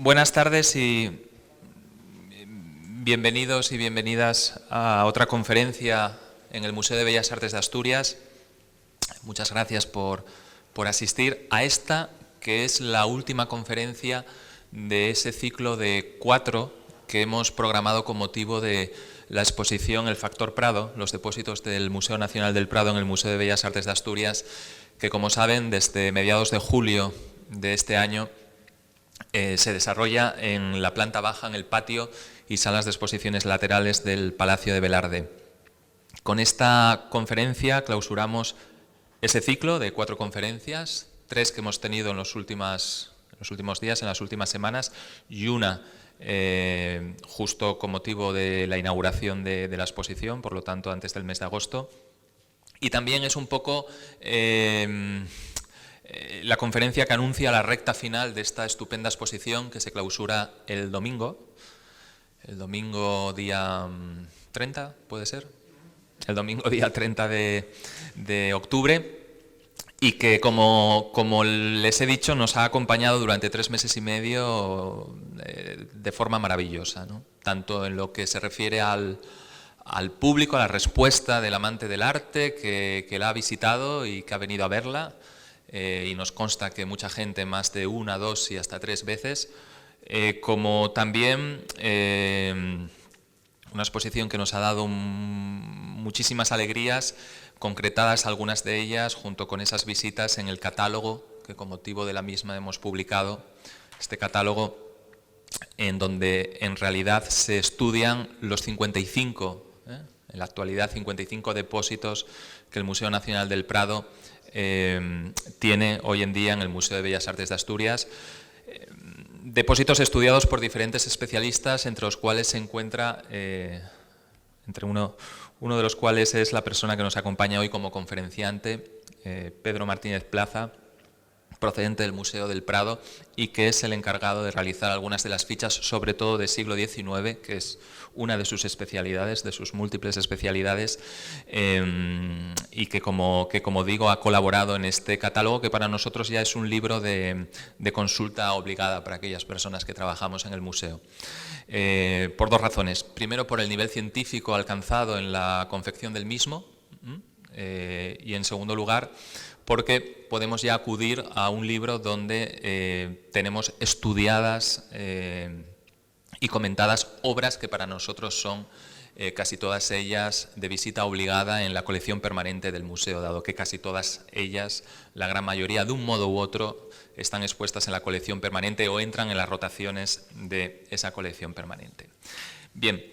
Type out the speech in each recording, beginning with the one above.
Buenas tardes y bienvenidos y bienvenidas a otra conferencia en el Museo de Bellas Artes de Asturias. Muchas gracias por asistir a esta, que es la última conferencia de ese ciclo de 4 que hemos programado con motivo de la exposición El Factor Prado, los depósitos del Museo Nacional del Prado en el Museo de Bellas Artes de Asturias, que, como saben, desde mediados de julio de este año se desarrolla en la planta baja, en el patio y salas de exposiciones laterales del Palacio de Velarde. Con esta conferencia clausuramos ese ciclo de 4 conferencias, 3 que hemos tenido en los últimos días, en las últimas semanas, y una justo con motivo de la inauguración de la exposición, por lo tanto antes del mes de agosto. Y también es un poco la conferencia que anuncia la recta final de esta estupenda exposición que se clausura el domingo día 30, ¿puede ser? El domingo día 30 de octubre, y que, como les he dicho, nos ha acompañado durante 3 meses y medio de forma maravillosa, ¿no? Tanto en lo que se refiere al público, a la respuesta del amante del arte que la ha visitado y que ha venido a verla, y nos consta que mucha gente, más de 1, 2 y hasta 3 veces, como también una exposición que nos ha dado muchísimas alegrías, concretadas algunas de ellas junto con esas visitas en el catálogo que con motivo de la misma hemos publicado, este catálogo en donde en realidad se estudian los 55, en la actualidad 55 depósitos que el Museo Nacional del Prado tiene hoy en día en el Museo de Bellas Artes de Asturias, depósitos estudiados por diferentes especialistas, entre los cuales se encuentra, uno de los cuales es la persona que nos acompaña hoy como conferenciante, Pedro Martínez Plaza, procedente del Museo del Prado, y que es el encargado de realizar algunas de las fichas, sobre todo de siglo XIX, que es una de sus especialidades, de sus múltiples especialidades, y que como digo, ha colaborado en este catálogo, que para nosotros ya es un libro de consulta obligada para aquellas personas que trabajamos en el museo. Por 2 razones. Primero, por el nivel científico alcanzado en la confección del mismo, y en segundo lugar, porque podemos ya acudir a un libro donde tenemos estudiadas y comentadas obras que para nosotros son casi todas ellas de visita obligada en la colección permanente del museo, dado que casi todas ellas, la gran mayoría, de un modo u otro, están expuestas en la colección permanente o entran en las rotaciones de esa colección permanente. Bien,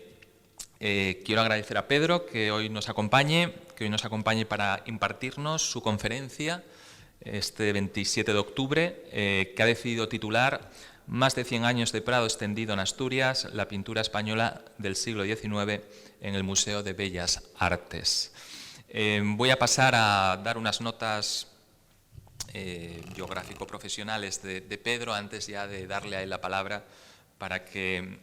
quiero agradecer a Pedro que hoy nos acompañe para impartirnos su conferencia este 27 de octubre, que ha decidido titular Más de 100 años de Prado extendido en Asturias, la pintura española del siglo XIX en el Museo de Bellas Artes. Voy a pasar a dar unas notas biográfico-profesionales de Pedro, antes ya de darle a él la palabra para que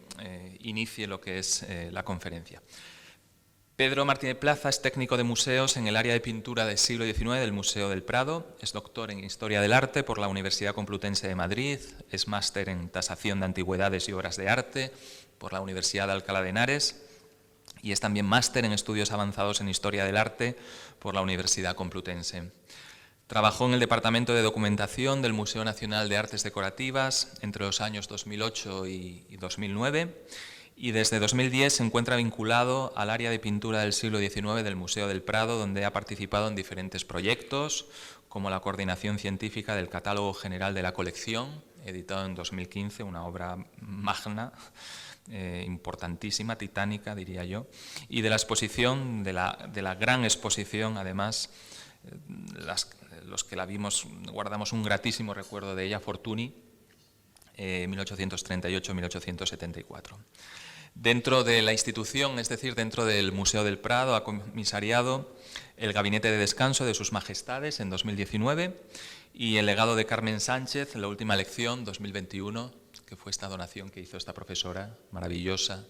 inicie lo que es la conferencia. Pedro Martínez Plaza es técnico de museos en el área de pintura del siglo XIX del Museo del Prado, es doctor en Historia del Arte por la Universidad Complutense de Madrid, es máster en Tasación de Antigüedades y Obras de Arte por la Universidad de Alcalá de Henares y es también máster en Estudios Avanzados en Historia del Arte por la Universidad Complutense. Trabajó en el Departamento de Documentación del Museo Nacional de Artes Decorativas entre los años 2008 y 2009, y desde 2010 se encuentra vinculado al área de pintura del siglo XIX del Museo del Prado, donde ha participado en diferentes proyectos, como la coordinación científica del Catálogo General de la Colección, editado en 2015, una obra magna, importantísima, titánica, diría yo, y de la exposición, de la gran exposición, además, los que la vimos guardamos un gratísimo recuerdo de ella, Fortuny, 1838-1874. Dentro de la institución, es decir, dentro del Museo del Prado, ha comisariado el Gabinete de Descanso de Sus Majestades en 2019 y el legado de Carmen Sánchez, la última lección 2021, que fue esta donación que hizo esta profesora maravillosa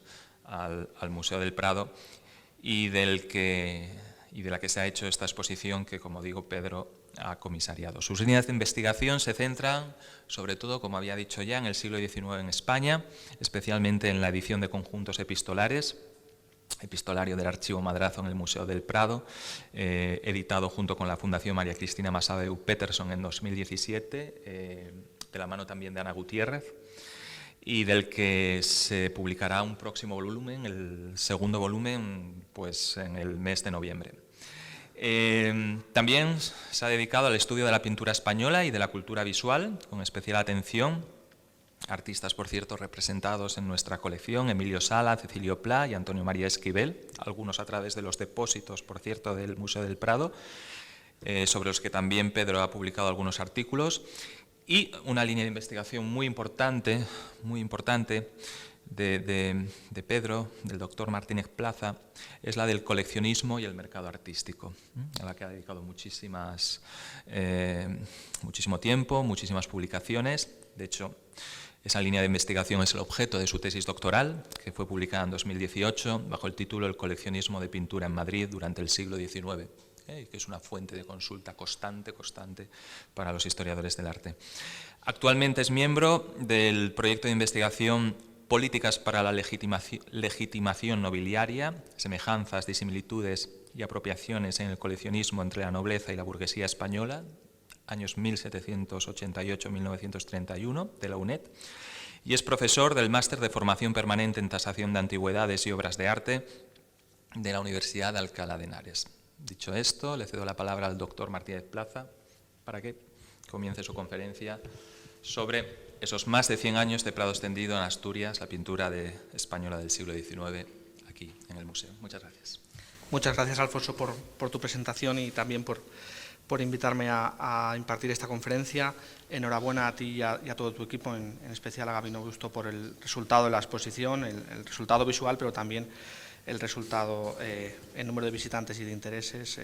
al Museo del Prado y y de la que se ha hecho esta exposición que, como digo, Pedro ha comisariado. Sus líneas de investigación se centran, sobre todo, como había dicho ya, en el siglo XIX en España, especialmente en la edición de conjuntos epistolares, epistolario del Archivo Madrazo en el Museo del Prado, editado junto con la Fundación María Cristina Massaveu Peterson en 2017, de la mano también de Ana Gutiérrez, y del que se publicará un próximo volumen, el segundo volumen, pues en el mes de noviembre. También se ha dedicado al estudio de la pintura española y de la cultura visual, con especial atención a artistas, por cierto, representados en nuestra colección: Emilio Sala, Cecilio Pla y Antonio María Esquivel, algunos a través de los depósitos, por cierto, del Museo del Prado, sobre los que también Pedro ha publicado algunos artículos. Y una línea de investigación muy importante de Pedro, del doctor Martínez Plaza, es la del coleccionismo y el mercado artístico, a la que ha dedicado muchísimo tiempo, muchísimas publicaciones. De hecho, esa línea de investigación es el objeto de su tesis doctoral, que fue publicada en 2018 bajo el título El coleccionismo de pintura en Madrid durante el siglo XIX. Que es una fuente de consulta constante para los historiadores del arte. Actualmente es miembro del proyecto de investigación Políticas para la legitimación nobiliaria, semejanzas, disimilitudes y apropiaciones en el coleccionismo entre la nobleza y la burguesía española, años 1788-1931, de la UNED, y es profesor del Máster de Formación Permanente en Tasación de Antigüedades y Obras de Arte de la Universidad de Alcalá de Henares. Dicho esto, le cedo la palabra al doctor Martínez Plaza para que comience su conferencia sobre esos más de 100 años de Prado extendido en Asturias, la pintura española del siglo XIX, aquí en el museo. Muchas gracias. Muchas gracias, Alfonso, por tu presentación y también por invitarme a impartir esta conferencia. Enhorabuena a ti y a todo tu equipo, en especial a Gabino Busto, por el resultado de la exposición, el resultado visual, pero también el resultado en número de visitantes y de intereses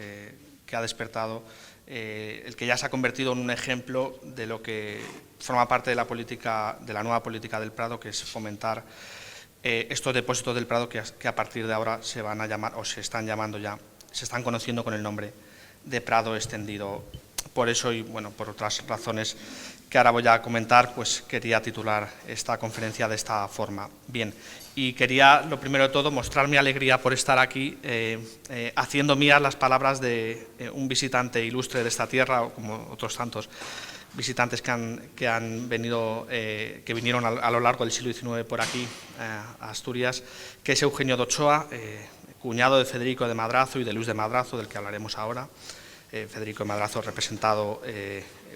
que ha despertado, el que ya se ha convertido en un ejemplo de lo que forma parte de la nueva política del Prado, que es fomentar estos depósitos del Prado que a partir de ahora se van a llamar, o se están llamando ya, se están conociendo con el nombre de Prado extendido. Por eso y bueno, por otras razones que ahora voy a comentar, pues quería titular esta conferencia de esta forma. Bien, y quería, lo primero de todo, mostrar mi alegría por estar aquí, haciendo mías las palabras de un visitante ilustre de esta tierra, o como otros tantos visitantes que vinieron a lo largo del siglo XIX por aquí, a Asturias, que es Eugenio de Ochoa, cuñado de Federico de Madrazo y de Luis de Madrazo, del que hablaremos ahora. Federico de Madrazo representado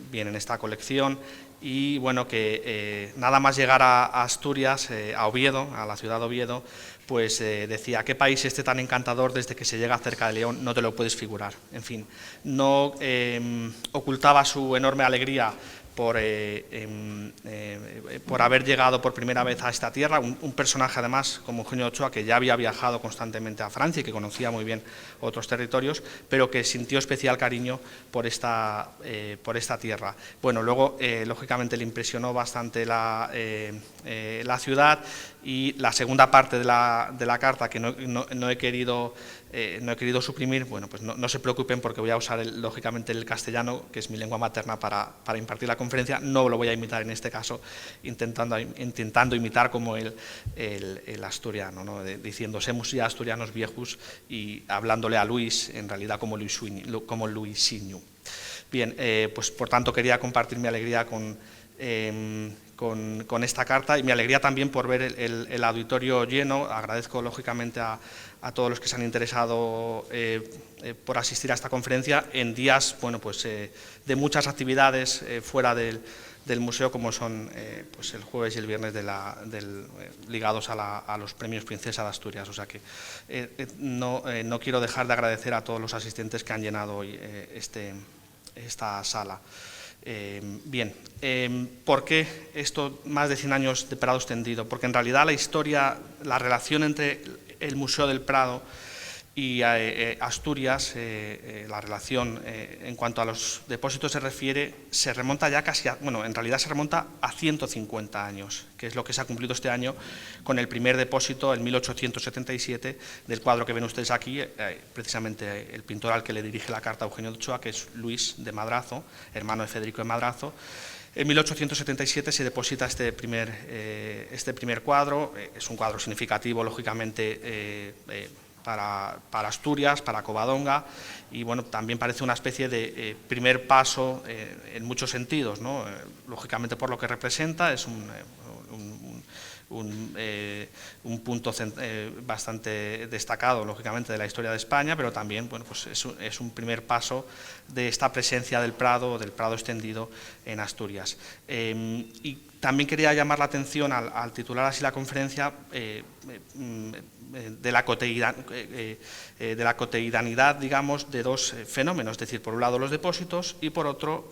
bien en esta colección, y bueno, que nada más llegar a Asturias, a Oviedo, a la ciudad de Oviedo, pues decía: qué país este tan encantador, desde que se llega cerca de León no te lo puedes figurar. En fin, no ocultaba su enorme alegría por haber llegado por primera vez a esta tierra, un personaje además como Eugenio Ochoa, que ya había viajado constantemente a Francia y que conocía muy bien otros territorios, pero que sintió especial cariño por esta tierra. Bueno, luego lógicamente le impresionó bastante la ciudad, y la segunda parte de la carta, que no he querido suprimir, bueno, pues no se preocupen, porque voy a usar lógicamente el castellano, que es mi lengua materna, para impartir la conferencia. No lo voy a imitar en este caso, intentando imitar como el asturiano, ¿no? Diciendo: semos ya asturianos viejos, y hablándole a Luis, en realidad como Luisinho. Bien, pues por tanto quería compartir mi alegría con esta carta, y mi alegría también por ver el auditorio lleno. Agradezco lógicamente a todos los que se han interesado por asistir a esta conferencia en días, bueno, pues de muchas actividades fuera del museo, como son pues el jueves y el viernes ligados a los premios Princesa de Asturias. O sea que no quiero dejar de agradecer a todos los asistentes que han llenado hoy esta sala. Bien, ¿por qué esto más de 100 años de Prado extendido? Porque en realidad la historia, la relación entre el Museo del Prado Y Asturias, la relación en cuanto a los depósitos se refiere, se remonta ya casi, en realidad se remonta a 150 años, que es lo que se ha cumplido este año con el primer depósito en 1877 del cuadro que ven ustedes aquí, precisamente el pintor al que le dirige la carta a Eugenio de Ochoa, que es Luis de Madrazo, hermano de Federico de Madrazo. En 1877 se deposita este primer cuadro, es un cuadro significativo, lógicamente, para Asturias, para Covadonga, y bueno, también parece una especie de primer paso en muchos sentidos, ¿no? Lógicamente por lo que representa, es un punto bastante destacado, lógicamente, de la historia de España, pero también, bueno, pues es un primer paso de esta presencia del Prado extendido en Asturias. Y también quería llamar la atención al titular así la conferencia de la cotidianidad, digamos, de dos fenómenos, es decir, por un lado los depósitos y por otro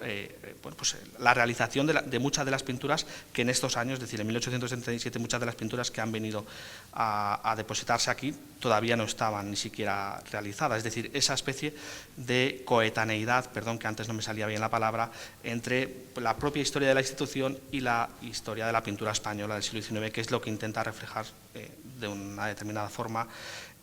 la realización de muchas de las pinturas que en estos años, es decir, en 1877, muchas de las pinturas que han venido a depositarse aquí todavía no estaban ni siquiera realizadas, es decir, esa especie de coetaneidad, perdón que antes no me salía bien la palabra, entre la propia historia de la institución y la historia de la pintura española del siglo XIX, que es lo que intenta reflejar de una determinada forma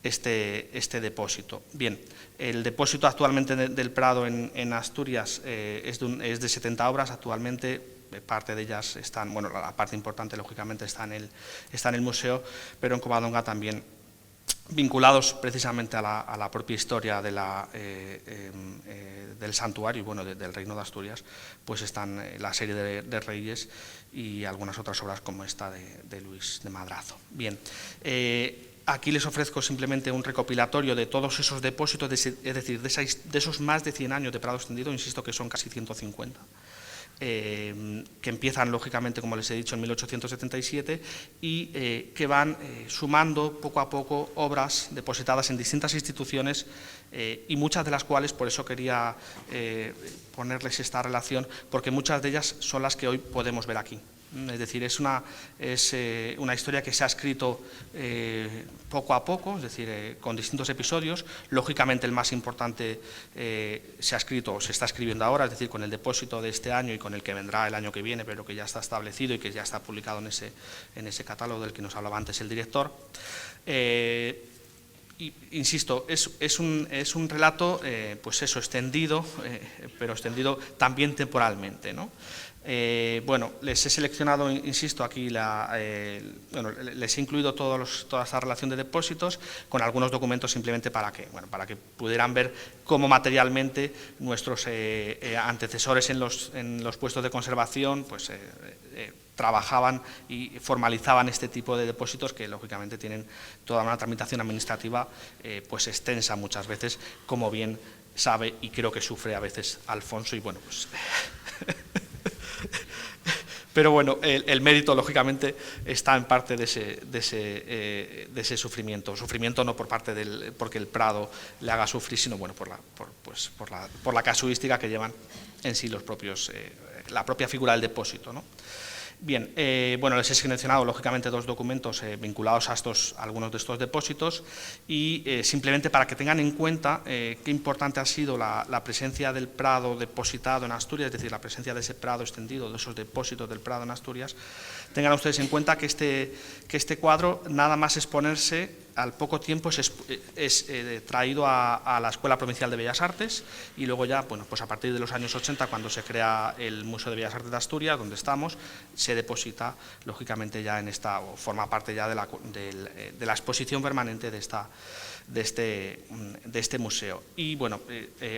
este depósito. Bien, el depósito actualmente del Prado en Asturias es de 70 obras actualmente. Parte de ellas están, bueno, la parte importante lógicamente está en el museo, pero en Covadonga también, vinculados precisamente a la propia historia del santuario y bueno, del Reino de Asturias, pues están la serie de Reyes y algunas otras obras como esta de Luis de Madrazo. Bien, aquí les ofrezco simplemente un recopilatorio de todos esos depósitos, es decir, de esos más de 100 años de Prado extendido, insisto que son casi 150. Que empiezan, lógicamente, como les he dicho, en 1877 y que van sumando poco a poco obras depositadas en distintas instituciones y muchas de las cuales, por eso quería ponerles esta relación, porque muchas de ellas son las que hoy podemos ver aquí. Es decir, es una historia que se ha escrito poco a poco, es decir, con distintos episodios. Lógicamente el más importante se ha escrito o se está escribiendo ahora, es decir, con el depósito de este año y con el que vendrá el año que viene, pero que ya está establecido y que ya está publicado en ese catálogo del que nos hablaba antes el director. Insisto, es un relato pues eso, extendido, pero extendido también temporalmente, ¿no? Bueno, les he seleccionado, insisto, aquí les he incluido toda esta relación de depósitos con algunos documentos simplemente para que pudieran ver cómo materialmente nuestros antecesores en los puestos de conservación pues, trabajaban y formalizaban este tipo de depósitos que lógicamente tienen toda una tramitación administrativa pues extensa muchas veces, como bien sabe y creo que sufre a veces Alfonso y bueno, pues... Pero bueno, el mérito, lógicamente, está en parte de ese sufrimiento. Sufrimiento no por parte porque el Prado le haga sufrir, sino bueno, por la casuística que llevan en sí los propios, la propia figura del depósito, ¿no? Bien, bueno, les he seleccionado lógicamente dos documentos vinculados a algunos de estos depósitos y simplemente para que tengan en cuenta qué importante ha sido la presencia del Prado depositado en Asturias, es decir, la presencia de ese Prado extendido, de esos depósitos del Prado en Asturias, tengan ustedes en cuenta que este cuadro, nada más exponerse, al poco tiempo es traído a la Escuela Provincial de Bellas Artes y luego ya, bueno, pues a partir de los años 80, cuando se crea el Museo de Bellas Artes de Asturias, donde estamos, se deposita, lógicamente, ya en esta, o forma parte ya de la exposición permanente de este museo. Y bueno,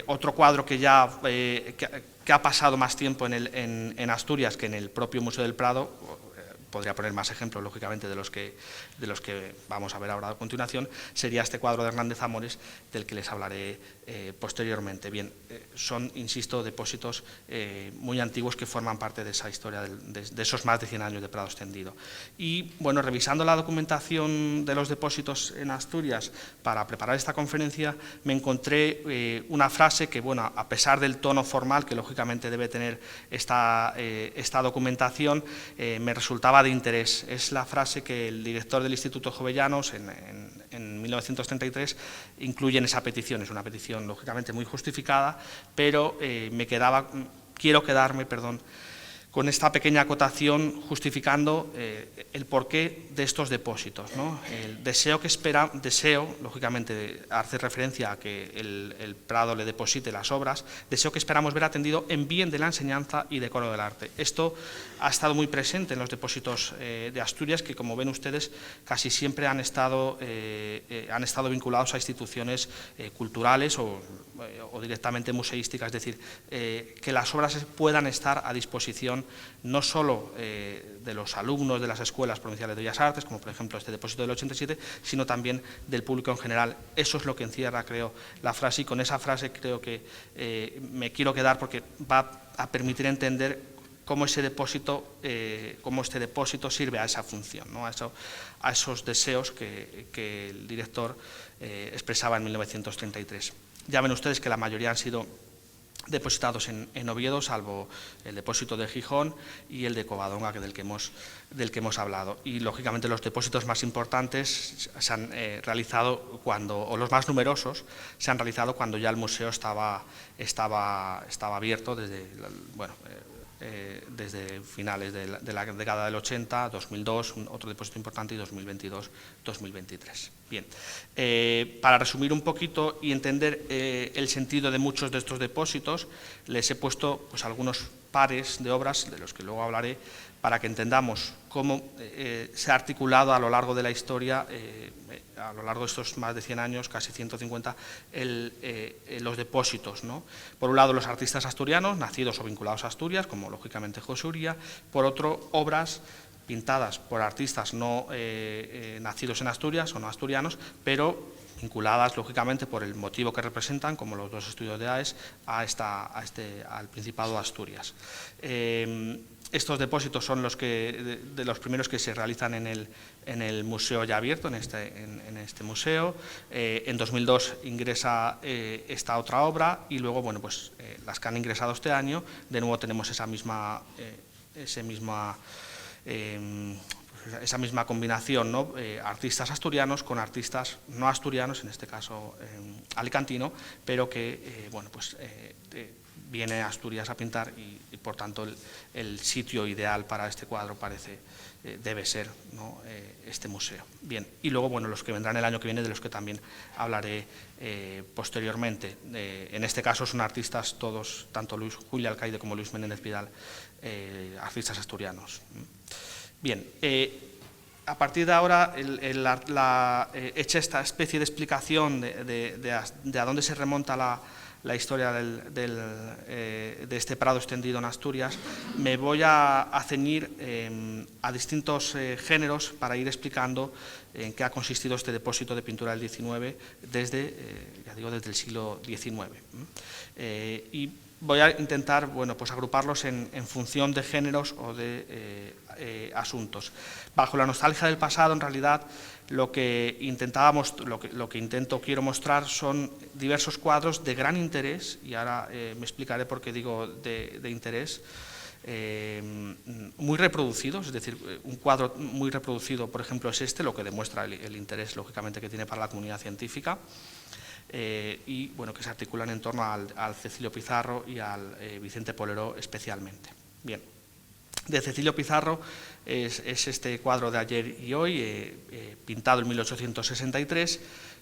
otro cuadro que ya que ha pasado más tiempo en Asturias que en el propio Museo del Prado, podría poner más ejemplos, lógicamente, de los que vamos a ver ahora a continuación, sería este cuadro de Hernández Amores, del que les hablaré posteriormente. Bien, son, insisto, depósitos muy antiguos que forman parte de esa historia, de esos más de 100 años de Prado extendido. Y, bueno, revisando la documentación de los depósitos en Asturias para preparar esta conferencia, me encontré una frase que, bueno, a pesar del tono formal que, lógicamente, debe tener esta documentación, me resultaba de interés. Es la frase que el director del Instituto Jovellanos en 1933 incluye en esa petición. Es una petición lógicamente muy justificada, pero quiero quedarme con esta pequeña acotación justificando el porqué de estos depósitos, ¿no? El deseo, lógicamente, hace referencia a que el Prado le deposite las obras, deseo que esperamos ver atendido en bien de la enseñanza y decoro del arte. Esto ha estado muy presente en los depósitos de Asturias, que, como ven ustedes, casi siempre han estado vinculados a instituciones culturales o directamente museísticas, es decir, que las obras puedan estar a disposición no solo de los alumnos de las escuelas provinciales de Bellas Artes, como por ejemplo este depósito del 87, sino también del público en general. Eso es lo que encierra, creo, la frase, y con esa frase creo que me quiero quedar, porque va a permitir entender cómo este depósito sirve a esa función, ¿no? a esos deseos que el director expresaba en 1933. Ya ven ustedes que la mayoría han sido depositados en Oviedo, salvo el depósito de Gijón y el de Covadonga, del que hemos hablado. Y, lógicamente, los depósitos más importantes se han realizado o los más numerosos, se han realizado cuando ya el museo estaba abierto desde finales de la década del 80, 2002, otro depósito importante, y 2022, 2023. Bien, para resumir un poquito y entender el sentido de muchos de estos depósitos, les he puesto algunos pares de obras, de los que luego hablaré, para que entendamos cómo se ha articulado a lo largo de la historia, a lo largo de estos más de 100 años, casi 150, los depósitos, ¿no? Por un lado, los artistas asturianos, nacidos o vinculados a Asturias, como lógicamente José Uría; por otro, obras pintadas por artistas no nacidos en Asturias o no asturianos, pero vinculadas lógicamente por el motivo que representan, como los dos estudios de AES, al Principado de Asturias. Estos depósitos son de los primeros que se realizan en el museo ya abierto, en este museo. En 2002 ingresa esta otra obra, y luego, las que han ingresado este año, de nuevo tenemos esa misma combinación, ¿no? Artistas asturianos con artistas no asturianos, en este caso alicantino, pero que viene a Asturias a pintar, y por tanto el sitio ideal para este cuadro debe ser, ¿no? Este museo. Bien, y luego los que vendrán el año que viene, de los que también hablaré posteriormente. En este caso son artistas todos, tanto Julio Alcaide como Luis Menéndez Pidal, artistas asturianos. Bien, a partir de ahora, hecha esta especie de explicación de a dónde se remonta la historia de este Prado extendido en Asturias, me voy a ceñir a distintos géneros para ir explicando en qué ha consistido este depósito de pintura del XIX desde el siglo XIX. Y voy a intentar agruparlos en función de géneros o de asuntos. Bajo la nostalgia del pasado, en realidad, lo que quiero mostrar son diversos cuadros de gran interés, y ahora me explicaré por qué digo de interés, muy reproducidos. Es decir, un cuadro muy reproducido, por ejemplo, es este, lo que demuestra el interés, lógicamente, que tiene para la comunidad científica, y que se articulan en torno al Cecilio Pizarro y al Vicente Poleró especialmente. Bien, de Cecilio Pizarro es este cuadro de Ayer y Hoy, pintado en 1863,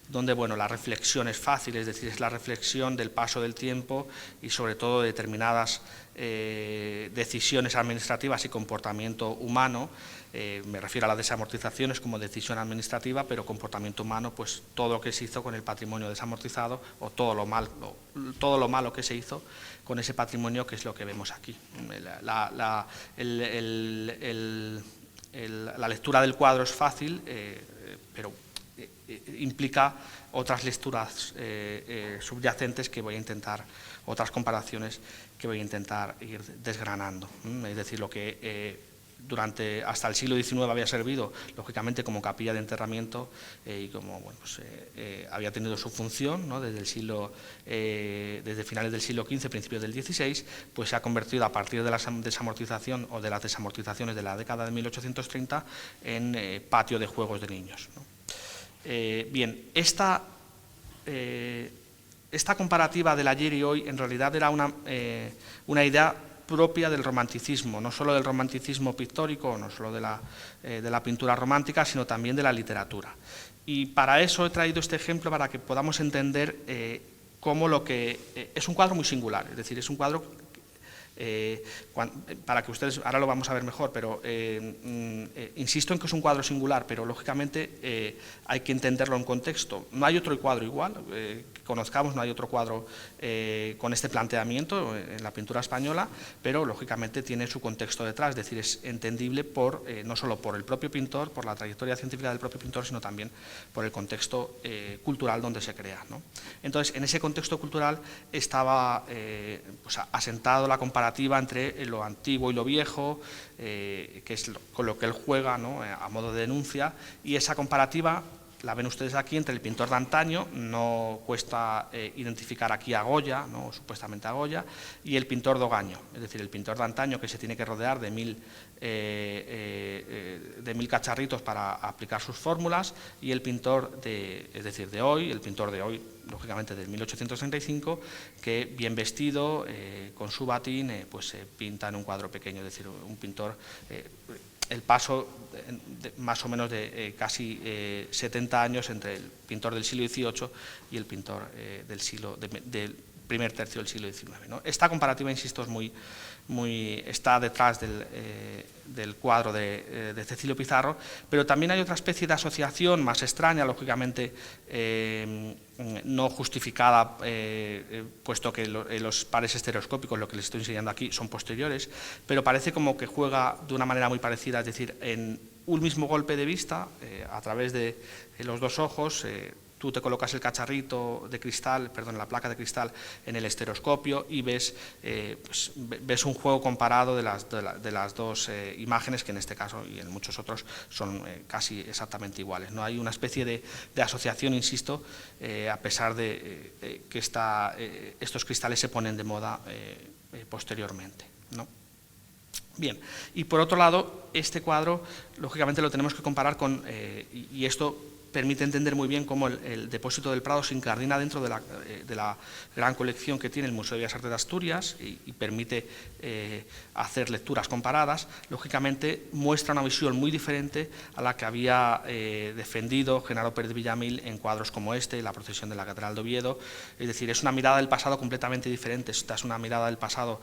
donde la reflexión es fácil, es decir, es la reflexión del paso del tiempo y, sobre todo, de determinadas decisiones administrativas y comportamiento humano. Me refiero a las desamortizaciones como decisión administrativa, pero comportamiento humano, pues todo lo que se hizo con el patrimonio desamortizado, o todo lo malo que se hizo con ese patrimonio, que es lo que vemos aquí. La lectura del cuadro es fácil, pero implica otras lecturas subyacentes que voy a intentar, otras comparaciones que voy a intentar ir desgranando. Es decir, lo que hasta el siglo XIX había servido, lógicamente, como capilla de enterramiento y como había tenido su función, ¿no? desde finales del siglo XV, principios del XVI, pues se ha convertido a partir de la desamortización o de las desamortizaciones de la década de 1830 en patio de juegos de niños, ¿no? Bien, esta comparativa del ayer y hoy en realidad era una idea propia del romanticismo, no solo del romanticismo pictórico, no solo de la pintura romántica, sino también de la literatura. Y para eso he traído este ejemplo para que podamos entender cómo es un cuadro muy singular, es decir, es un cuadro para que ustedes, ahora lo vamos a ver mejor, pero insisto en que es un cuadro singular, pero lógicamente hay que entenderlo en contexto. No hay otro cuadro igual, que conozcamos, no hay otro cuadro con este planteamiento en la pintura española, pero lógicamente tiene su contexto detrás, es decir, es entendible no solo por el propio pintor, por la trayectoria científica del propio pintor, sino también por el contexto cultural donde se crea, ¿no? Entonces, en ese contexto cultural estaba pues, asentado la comparativa entre lo antiguo y lo viejo, que es con lo que él juega, ¿no? A modo de denuncia, y esa comparativa la ven ustedes aquí entre el pintor de antaño, no cuesta identificar aquí a Goya, ¿no? Supuestamente a Goya, y el pintor de Ogaño, es decir, el pintor de antaño que se tiene que rodear de mil cacharritos para aplicar sus fórmulas, y el pintor de hoy, lógicamente del 1865, que bien vestido, con su batín, pues pinta en un cuadro pequeño, es decir, un pintor, el paso más o menos de casi 70 años entre el pintor del siglo XVIII y el pintor del primer tercio del siglo XIX, ¿no? Esta comparativa, insisto, está detrás del cuadro de Cecilio Pizarro, pero también hay otra especie de asociación más extraña, lógicamente no justificada, puesto que los pares estereoscópicos, lo que les estoy enseñando aquí, son posteriores, pero parece como que juega de una manera muy parecida, es decir, en un mismo golpe de vista, a través de los dos ojos, tú te colocas el cacharrito de cristal, la placa de cristal en el estereoscopio y ves un juego comparado de las dos imágenes, que en este caso y en muchos otros son casi exactamente iguales, ¿no? Hay una especie de asociación, insisto, a pesar de que estos cristales se ponen de moda posteriormente, ¿no? Bien, y por otro lado, este cuadro, lógicamente lo tenemos que comparar con, y esto permite entender muy bien cómo el Depósito del Prado se incardina dentro de la gran colección que tiene el Museo de Bellas Artes de Asturias y permite hacer lecturas comparadas. Lógicamente muestra una visión muy diferente a la que había defendido Genaro Pérez Villamil en cuadros como este, La procesión de la Catedral de Oviedo. Es decir, es una mirada del pasado completamente diferente. Esta es una mirada del pasado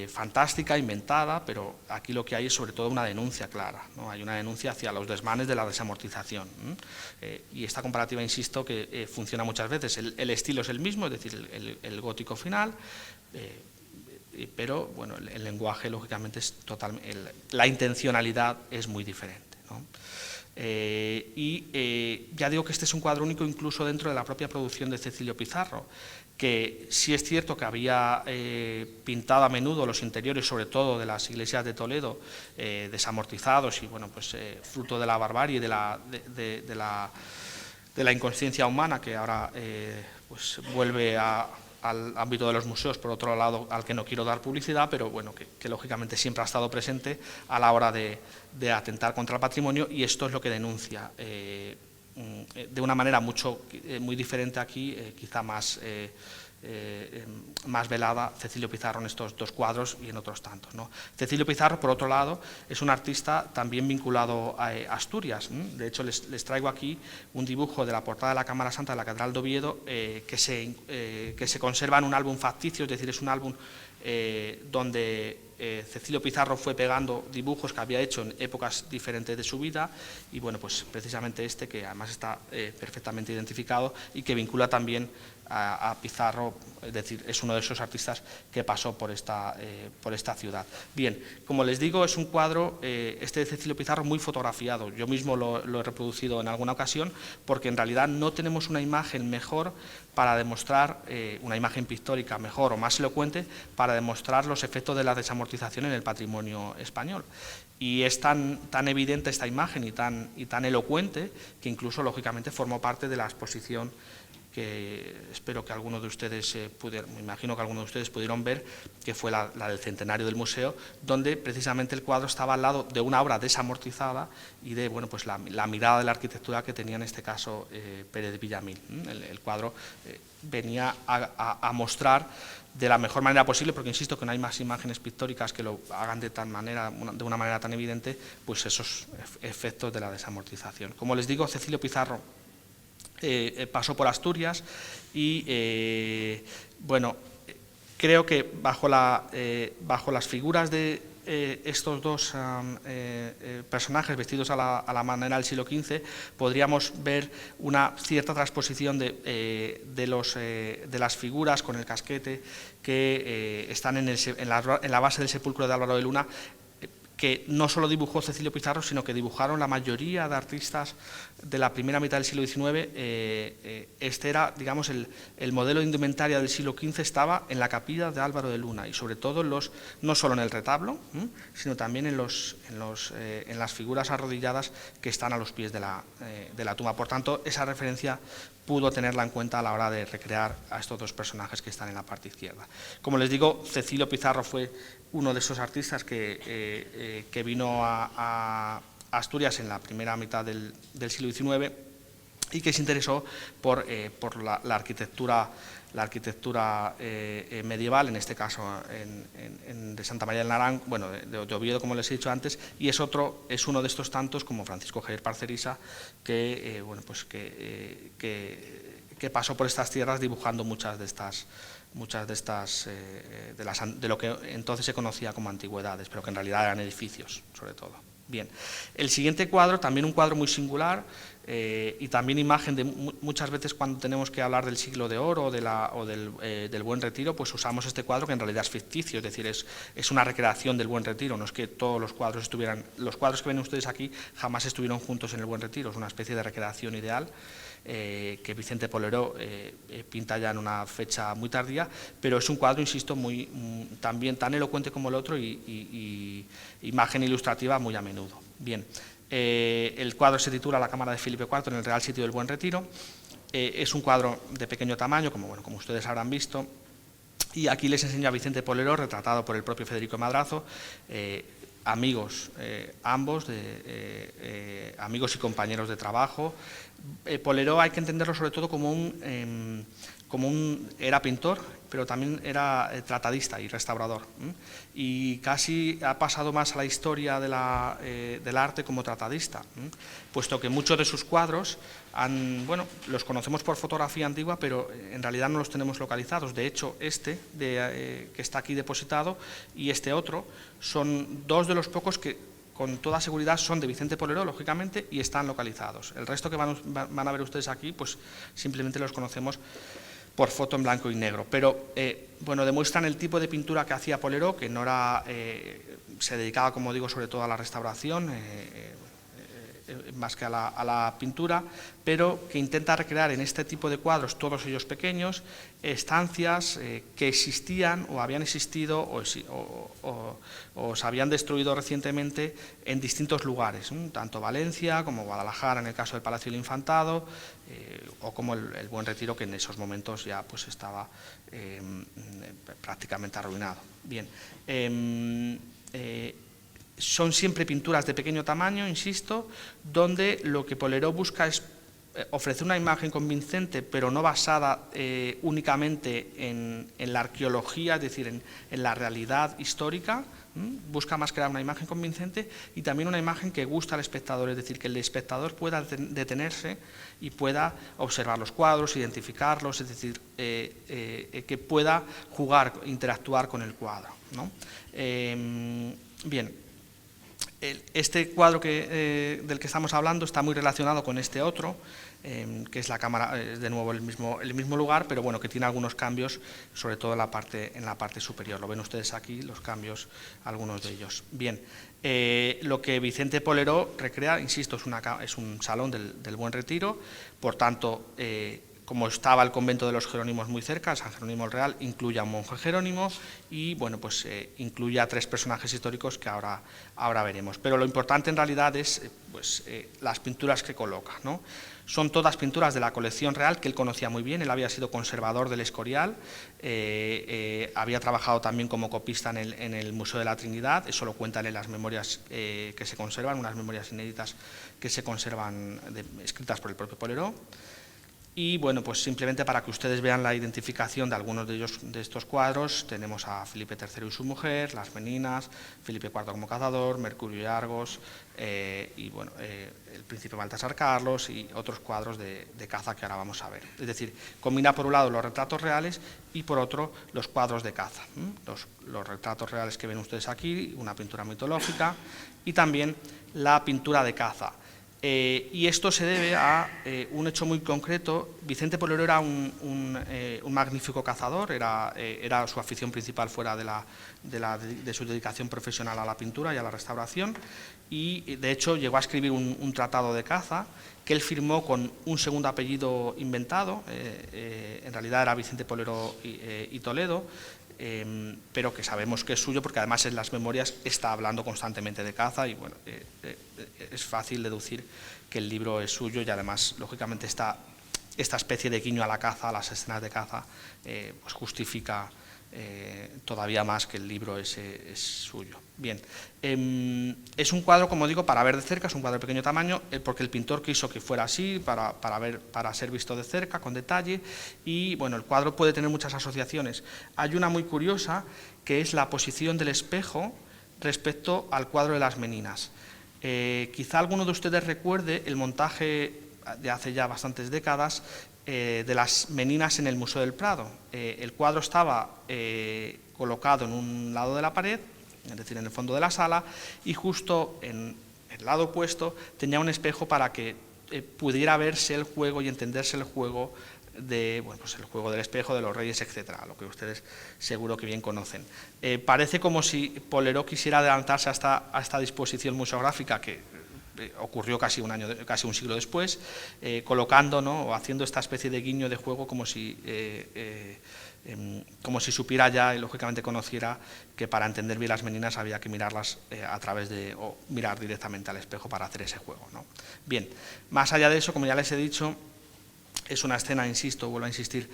fantástica, inventada, pero aquí lo que hay es sobre todo una denuncia clara, ¿no? Hay una denuncia hacia los desmanes de la desamortización. Y esta comparativa, insisto, que funciona muchas veces. El estilo es el mismo, es decir, el gótico final, pero bueno, el lenguaje, lógicamente, es la intencionalidad es muy diferente, ¿no? Ya digo que este es un cuadro único incluso dentro de la propia producción de Cecilio Pizarro, que sí es cierto que había pintado a menudo los interiores, sobre todo de las iglesias de Toledo, desamortizados y bueno, pues fruto de la barbarie y de la inconsciencia humana, que ahora pues vuelve al ámbito de los museos, por otro lado, al que no quiero dar publicidad, pero bueno, que lógicamente siempre ha estado presente a la hora de atentar contra el patrimonio, y esto es lo que denuncia de una manera muy diferente aquí, quizá más velada, Cecilio Pizarro en estos dos cuadros y en otros tantos, ¿no? Cecilio Pizarro, por otro lado, es un artista también vinculado a Asturias. De hecho, les traigo aquí un dibujo de la portada de la Cámara Santa de la Catedral de Oviedo que se conserva en un álbum facticio, es decir, es un álbum donde Cecilio Pizarro fue pegando dibujos que había hecho en épocas diferentes de su vida, y bueno, pues precisamente este, que además está perfectamente identificado y que vincula también a Pizarro, es decir, es uno de esos artistas que pasó por esta ciudad. Bien, como les digo, es un cuadro, este de Cecilio Pizarro, muy fotografiado. Yo mismo lo he reproducido en alguna ocasión, porque en realidad no tenemos una imagen mejor para demostrar, una imagen pictórica mejor o más elocuente, para demostrar los efectos de la desamortización en el patrimonio español. Y es tan evidente esta imagen y tan elocuente que incluso, lógicamente, formó parte de la exposición que espero que alguno de ustedes me imagino que alguno de ustedes pudieron ver, que fue la del centenario del museo, donde precisamente el cuadro estaba al lado de una obra desamortizada y de pues la mirada de la arquitectura que tenía en este caso Pérez de Villamil. El cuadro venía a mostrar de la mejor manera posible, porque insisto que no hay más imágenes pictóricas que lo hagan de una manera tan evidente, pues esos efectos de la desamortización. Como les digo, Cecilio Pizarro pasó por Asturias y creo que bajo las figuras de estos dos personajes vestidos a la manera del siglo XV podríamos ver una cierta transposición de las figuras con el casquete que están en la base del sepulcro de Álvaro de Luna, que no solo dibujó Cecilio Pizarro, sino que dibujaron la mayoría de artistas de la primera mitad del siglo XIX. Este era, digamos, el modelo de indumentaria del siglo XV, estaba en la capilla de Álvaro de Luna y sobre todo no solo en el retablo, sino también en las figuras arrodilladas que están a los pies de la tumba. Por tanto, esa referencia pudo tenerla en cuenta a la hora de recrear a estos dos personajes que están en la parte izquierda. Como les digo, Cecilio Pizarro fue uno de esos artistas que vino a Asturias en la primera mitad del siglo XIX y que se interesó por la arquitectura medieval, en este caso de Santa María del Naranco, de Oviedo, como les he dicho antes, y es uno de estos tantos, como Francisco Javier Parcerisa, que pasó por estas tierras dibujando muchas de lo que entonces se conocía como antigüedades, pero que en realidad eran edificios, sobre todo. Bien, el siguiente cuadro, también un cuadro muy singular, y también imagen de muchas veces cuando tenemos que hablar del siglo de oro o del Buen Retiro, pues usamos este cuadro que en realidad es ficticio, es decir, es una recreación del Buen Retiro, no es que todos los cuadros los cuadros que ven ustedes aquí jamás estuvieron juntos en el Buen Retiro, es una especie de recreación ideal que Vicente Poleró pinta ya en una fecha muy tardía, pero es un cuadro, insisto, también tan elocuente como el otro y imagen ilustrativa muy a menudo. Bien, el cuadro se titula La cámara de Felipe IV en el Real Sitio del Buen Retiro. Es un cuadro de pequeño tamaño, como ustedes habrán visto, y aquí les enseño a Vicente Poleró, retratado por el propio Federico Madrazo, amigos ambos, amigos y compañeros de trabajo. Poleró hay que entenderlo sobre todo era pintor, pero también era tratadista y restaurador, y casi ha pasado más a la historia del arte como tratadista, puesto que muchos de sus cuadros los conocemos por fotografía antigua, pero en realidad no los tenemos localizados. De hecho, que está aquí depositado y este otro son dos de los pocos que con toda seguridad son de Vicente Poleró, lógicamente, y están localizados. El resto que van a ver ustedes aquí, pues simplemente los conocemos por foto en blanco y negro. Pero, demuestran el tipo de pintura que hacía Poleró, que no era, se dedicaba, como digo, sobre todo a la restauración, más que a la pintura, pero que intenta recrear en este tipo de cuadros, todos ellos pequeños, estancias que existían o habían existido o se habían destruido recientemente en distintos lugares, tanto Valencia como Guadalajara en el caso del Palacio del Infantado, o como el Buen Retiro, que en esos momentos ya pues estaba prácticamente arruinado. Bien, son siempre pinturas de pequeño tamaño, insisto, donde lo que Poleró busca es ofrecer una imagen convincente, pero no basada únicamente en la arqueología, es decir, en la realidad histórica. Busca más crear una imagen convincente y también una imagen que gusta al espectador, es decir, que el espectador pueda detenerse y pueda observar los cuadros, identificarlos, es decir, que pueda jugar, interactuar con el cuadro, ¿no? Bien. Este cuadro del que estamos hablando está muy relacionado con este otro, que es la cámara, de nuevo el mismo lugar, pero bueno, que tiene algunos cambios, sobre todo en la parte superior. Lo ven ustedes aquí, los cambios, algunos de ellos. Bien, lo que Vicente Poleró recrea, insisto, es un salón del Buen Retiro, por tanto, como estaba el convento de los Jerónimos muy cerca, San Jerónimo el Real, incluye a un monje jerónimo y bueno, pues incluye a 3 personajes históricos que ahora veremos. Pero lo importante en realidad es las pinturas que coloca, ¿no? Son todas pinturas de la colección real que él conocía muy bien. Él había sido conservador del Escorial, había trabajado también como copista en el Museo de la Trinidad. Eso lo cuentan en las memorias que se conservan, unas memorias inéditas que se conservan escritas por el propio Poleró. Y bueno, pues simplemente para que ustedes vean la identificación de algunos de estos cuadros, tenemos a Felipe III y su mujer, las Meninas, Felipe IV como cazador, Mercurio y Argos, y bueno, el príncipe Baltasar Carlos y otros cuadros de caza que ahora vamos a ver. Es decir, combina por un lado los retratos reales y por otro los cuadros de caza. Los retratos reales que ven ustedes aquí, una pintura mitológica y también la pintura de caza. Y esto se debe a un hecho muy concreto. Vicente Poleró era un magnífico cazador, era su afición principal fuera de su dedicación profesional a la pintura y a la restauración, y de hecho llegó a escribir un tratado de caza que él firmó con un segundo apellido inventado, en realidad era Vicente Poleró y Toledo, pero que sabemos que es suyo porque además en las memorias está hablando constantemente de caza y bueno, es fácil deducir que el libro es suyo y además lógicamente esta especie de guiño a la caza, a las escenas de caza, pues justifica todavía más que el libro es suyo. Bien, es un cuadro, como digo, para ver de cerca, es un cuadro de pequeño tamaño, porque el pintor quiso que fuera así, para ser visto de cerca, con detalle, y bueno, el cuadro puede tener muchas asociaciones. Hay una muy curiosa, que es la posición del espejo respecto al cuadro de las Meninas. Quizá alguno de ustedes recuerde el montaje de hace ya bastantes décadas de las Meninas en el Museo del Prado. El cuadro estaba colocado en un lado de la pared, es decir, en el fondo de la sala, y justo en el lado opuesto tenía un espejo para que pudiera verse el juego y entenderse el juego el juego del espejo, de los reyes, etcétera, lo que ustedes seguro que bien conocen. Parece como si Poleró quisiera adelantarse a esta disposición museográfica que ocurrió casi un siglo después, colocando, ¿no?, o haciendo esta especie de guiño de juego como si supiera ya y lógicamente conociera que para entender bien las Meninas había que mirarlas o mirar directamente al espejo para hacer ese juego, ¿no? Bien, más allá de eso, como ya les he dicho, es una escena, insisto, vuelvo a insistir,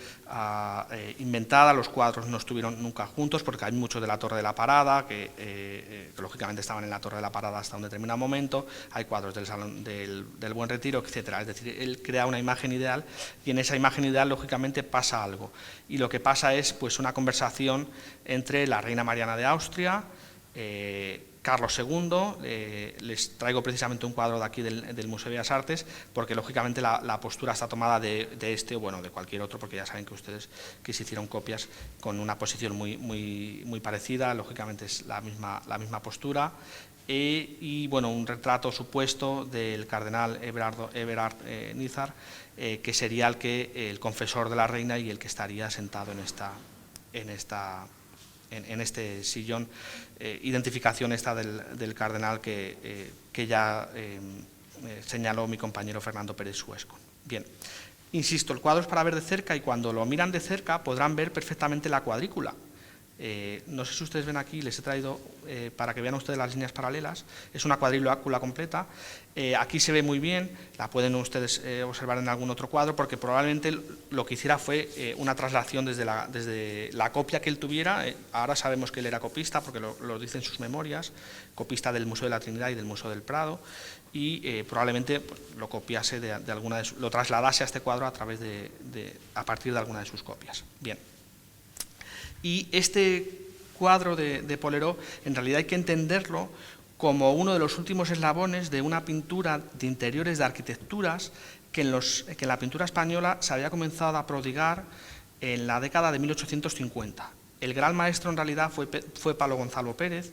inventada. Los cuadros no estuvieron nunca juntos porque hay muchos de la Torre de la Parada que lógicamente estaban en la Torre de la Parada hasta un determinado momento. Hay cuadros del Salón del Buen Retiro, etcétera. Es decir, él crea una imagen ideal y en esa imagen ideal lógicamente pasa algo. Y lo que pasa es pues una conversación entre la reina Mariana de Austria, Carlos II, les traigo precisamente un cuadro de aquí del Museo de Bellas Artes, porque lógicamente la postura está tomada de este o bueno, de cualquier otro, porque ya saben que ustedes que se hicieron copias con una posición muy parecida, lógicamente es la misma postura, y bueno, un retrato supuesto del cardenal Everard Nízar, que sería el confesor de la reina y el que estaría sentado en este sillón, identificación esta del cardenal que ya señaló mi compañero Fernando Pérez Suesco. Bien, insisto, el cuadro es para ver de cerca y cuando lo miran de cerca podrán ver perfectamente la cuadrícula. No sé si ustedes ven aquí, les he traído para que vean ustedes las líneas paralelas, es una cuadrícula completa, aquí se ve muy bien, la pueden ustedes observar en algún otro cuadro, porque probablemente lo que hiciera fue una traslación desde la copia que él tuviera. Ahora sabemos que él era copista, porque lo dice en sus memorias, copista del Museo de la Trinidad y del Museo del Prado, y probablemente pues, lo copiase lo trasladase a este cuadro a partir de alguna de sus copias. Bien. Y este cuadro de Poleró, en realidad hay que entenderlo como uno de los últimos eslabones de una pintura de interiores de arquitecturas que en la pintura española se había comenzado a prodigar en la década de 1850. El gran maestro en realidad fue Pablo Gonzalo Pérez,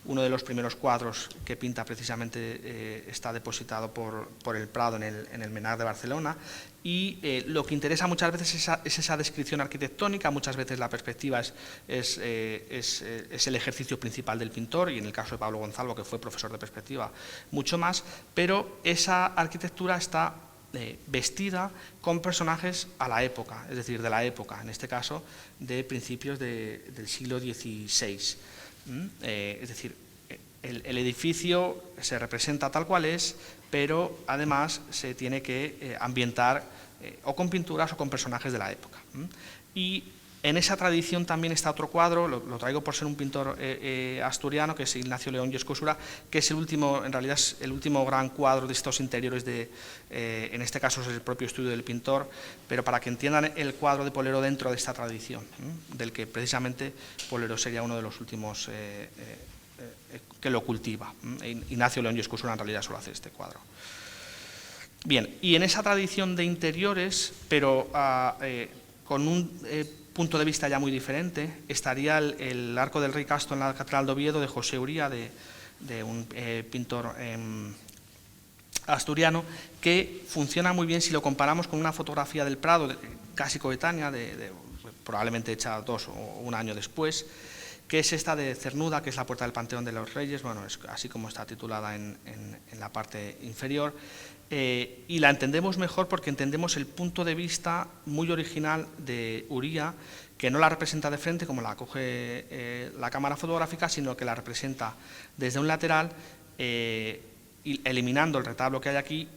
uno de los primeros cuadros que pinta precisamente está depositado por el Prado en el Menard de Barcelona, y lo que interesa muchas veces es esa descripción arquitectónica. Muchas veces la perspectiva es el ejercicio principal del pintor, y en el caso de Pablo Gonzalo, que fue profesor de perspectiva, mucho más, pero esa arquitectura está vestida con personajes a la época, es decir, de la época, en este caso de principios del siglo XVI. Es decir, el edificio se representa tal cual es, pero además se tiene que ambientar o con pinturas o con personajes de la época. Y en esa tradición también está otro cuadro, lo traigo por ser un pintor asturiano, que es Ignacio León y Escosura, que es en realidad es el último gran cuadro de estos interiores, en este caso es el propio estudio del pintor, pero para que entiendan el cuadro de Polero dentro de esta tradición, del que precisamente Polero sería uno de los últimos que lo cultiva. Ignacio León y Escosura en realidad solo hace este cuadro. Bien, y en esa tradición de interiores, pero con un punto de vista ya muy diferente, estaría el Arco del Rey Casto en la Catedral de Oviedo, de José Uría, de un pintor asturiano, que funciona muy bien si lo comparamos con una fotografía del Prado, casi coetánea, probablemente hecha 2 o 1 año después, que es esta de Cernuda, que es la puerta del Panteón de los Reyes, bueno, es así como está titulada en la parte inferior, y la entendemos mejor porque entendemos el punto de vista muy original de Uría, que no la representa de frente como la coge la cámara fotográfica, sino que la representa desde un lateral, eliminando el retablo que hay aquí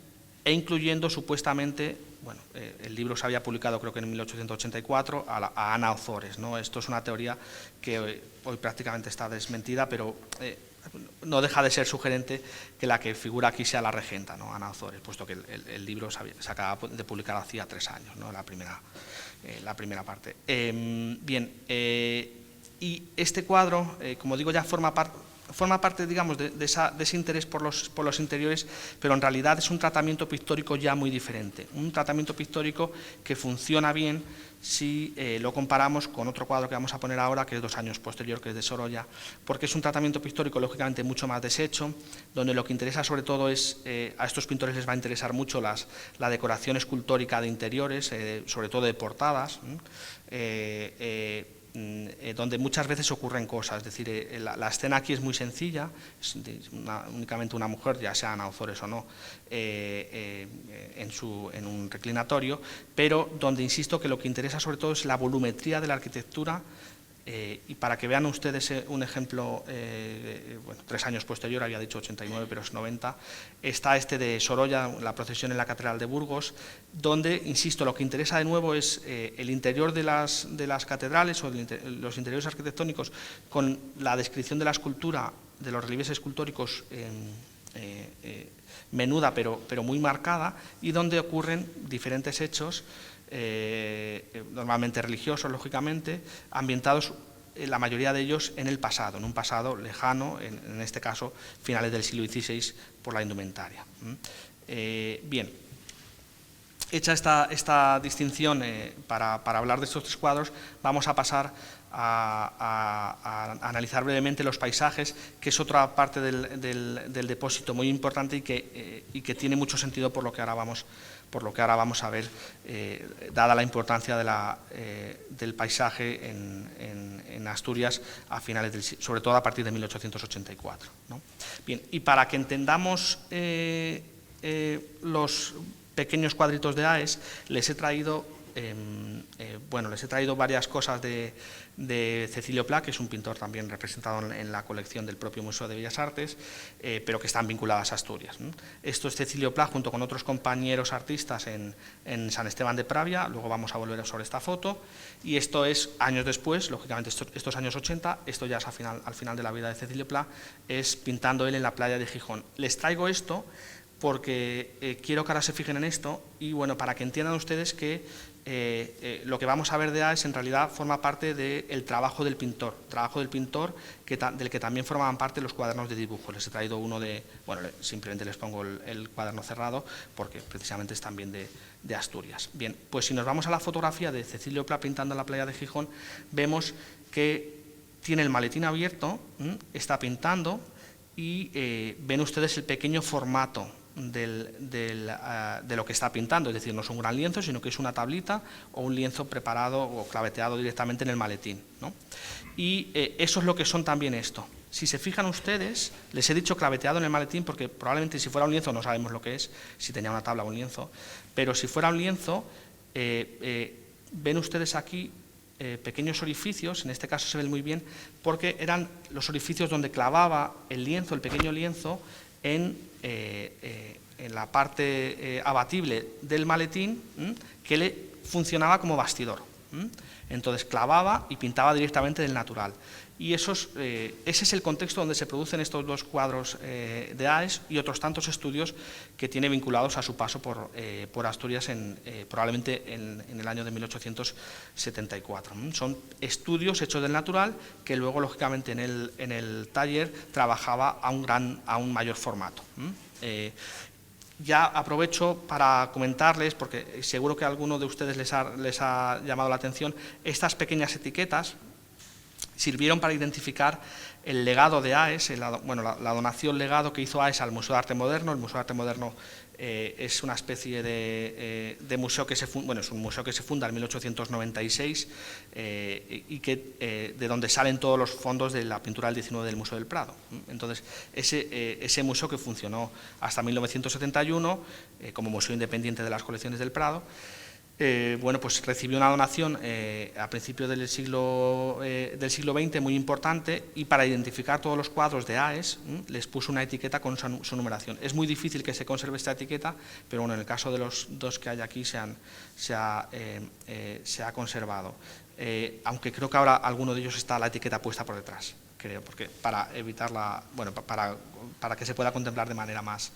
e incluyendo supuestamente, bueno, el libro se había publicado creo que en 1884, a Ana Ozores, ¿no? Esto es una teoría que hoy prácticamente está desmentida, pero no deja de ser sugerente que la que figura aquí sea la regenta, ¿no? Ana Ozores, puesto que el libro se acaba de publicar hacía 3 años, ¿no? La primera parte. Bien, y este cuadro, como digo, ya forma parte, digamos, de ese interés por los interiores, pero en realidad es un tratamiento pictórico ya muy diferente, un tratamiento pictórico que funciona bien si lo comparamos con otro cuadro que vamos a poner ahora, que es 2 años posterior, que es de Sorolla, porque es un tratamiento pictórico lógicamente mucho más deshecho, donde lo que interesa sobre todo es, a estos pintores les va a interesar mucho la decoración escultórica de interiores, sobre todo de portadas, donde muchas veces ocurren cosas, es decir, la escena aquí es muy sencilla, es únicamente una mujer, ya sea Ana Ozores o no, en un reclinatorio, pero donde insisto que lo que interesa sobre todo es la volumetría de la arquitectura. Y para que vean ustedes un ejemplo, bueno, 3 años posterior, había dicho 89, pero es 90, está este de Sorolla, la procesión en la Catedral de Burgos, donde, insisto, lo que interesa de nuevo es el interior de las catedrales o los interiores arquitectónicos, con la descripción de la escultura, de los relieves escultóricos menuda pero muy marcada, y donde ocurren diferentes hechos, normalmente religiosos, lógicamente, ambientados, la mayoría de ellos, en el pasado, en un pasado lejano, en este caso, finales del siglo XVI, por la indumentaria. Bien, hecha esta distinción para hablar de estos 3 cuadros, vamos a pasar a analizar brevemente los paisajes, que es otra parte del depósito muy importante y que tiene mucho sentido por lo que ahora vamos a ver, dada la importancia del paisaje en Asturias a finales sobre todo a partir de 1884, ¿no? Bien, y para que entendamos los pequeños cuadritos de AES, les he traído varias cosas de Cecilio Pla, que es un pintor también representado en la colección del propio Museo de Bellas Artes, pero que están vinculadas a Asturias, ¿no? Esto es Cecilio Pla junto con otros compañeros artistas en San Esteban de Pravia, luego vamos a volver sobre esta foto, y esto es años después, lógicamente estos años 80, esto ya es al final de la vida de Cecilio Pla, es pintando él en la playa de Gijón. Les traigo esto porque quiero que ahora se fijen en esto, y bueno, para que entiendan ustedes que lo que vamos a ver de AES en realidad forma parte del trabajo del pintor, del que también formaban parte los cuadernos de dibujo. Les he traído uno simplemente les pongo el cuaderno cerrado, porque precisamente es también de Asturias. Bien, pues si nos vamos a la fotografía de Cecilio Pla pintando en la playa de Gijón, vemos que tiene el maletín abierto, está pintando y ven ustedes el pequeño formato de lo que está pintando, es decir, no es un gran lienzo, sino que es una tablita o un lienzo preparado o claveteado directamente en el maletín, ¿no? Y eso es lo que son también esto. Si se fijan ustedes, les he dicho claveteado en el maletín porque probablemente si fuera un lienzo no sabemos lo que es, si tenía una tabla o un lienzo, pero si fuera un lienzo, ven ustedes aquí pequeños orificios, en este caso se ven muy bien, porque eran los orificios donde clavaba el lienzo, el pequeño lienzo, en la parte abatible del maletín, que le funcionaba como bastidor. Entonces clavaba y pintaba directamente del natural. Y ese es el contexto donde se producen estos dos cuadros de Aes y otros tantos estudios que tiene vinculados a su paso por Asturias probablemente en el año de 1874. Son estudios hechos del natural que luego, lógicamente, en el taller trabajaba a un mayor formato. Ya aprovecho para comentarles, porque seguro que a alguno de ustedes les ha llamado la atención, estas pequeñas etiquetas sirvieron para identificar el legado de Aes, la donación legado que hizo Aes al Museo de Arte Moderno. El Museo de Arte Moderno es una especie de museo que es un museo que se funda en 1896 y de donde salen todos los fondos de la pintura del 19 del Museo del Prado. Entonces, ese museo que funcionó hasta 1971 como museo independiente de las colecciones del Prado, pues recibió una donación a principios del siglo XX muy importante, y para identificar todos los cuadros de Aes les puso una etiqueta con su numeración. Es muy difícil que se conserve esta etiqueta, pero bueno, en el caso de los dos que hay aquí se ha conservado. Aunque creo que ahora alguno de ellos está la etiqueta puesta por detrás, creo, porque para evitarla, para que se pueda contemplar de manera más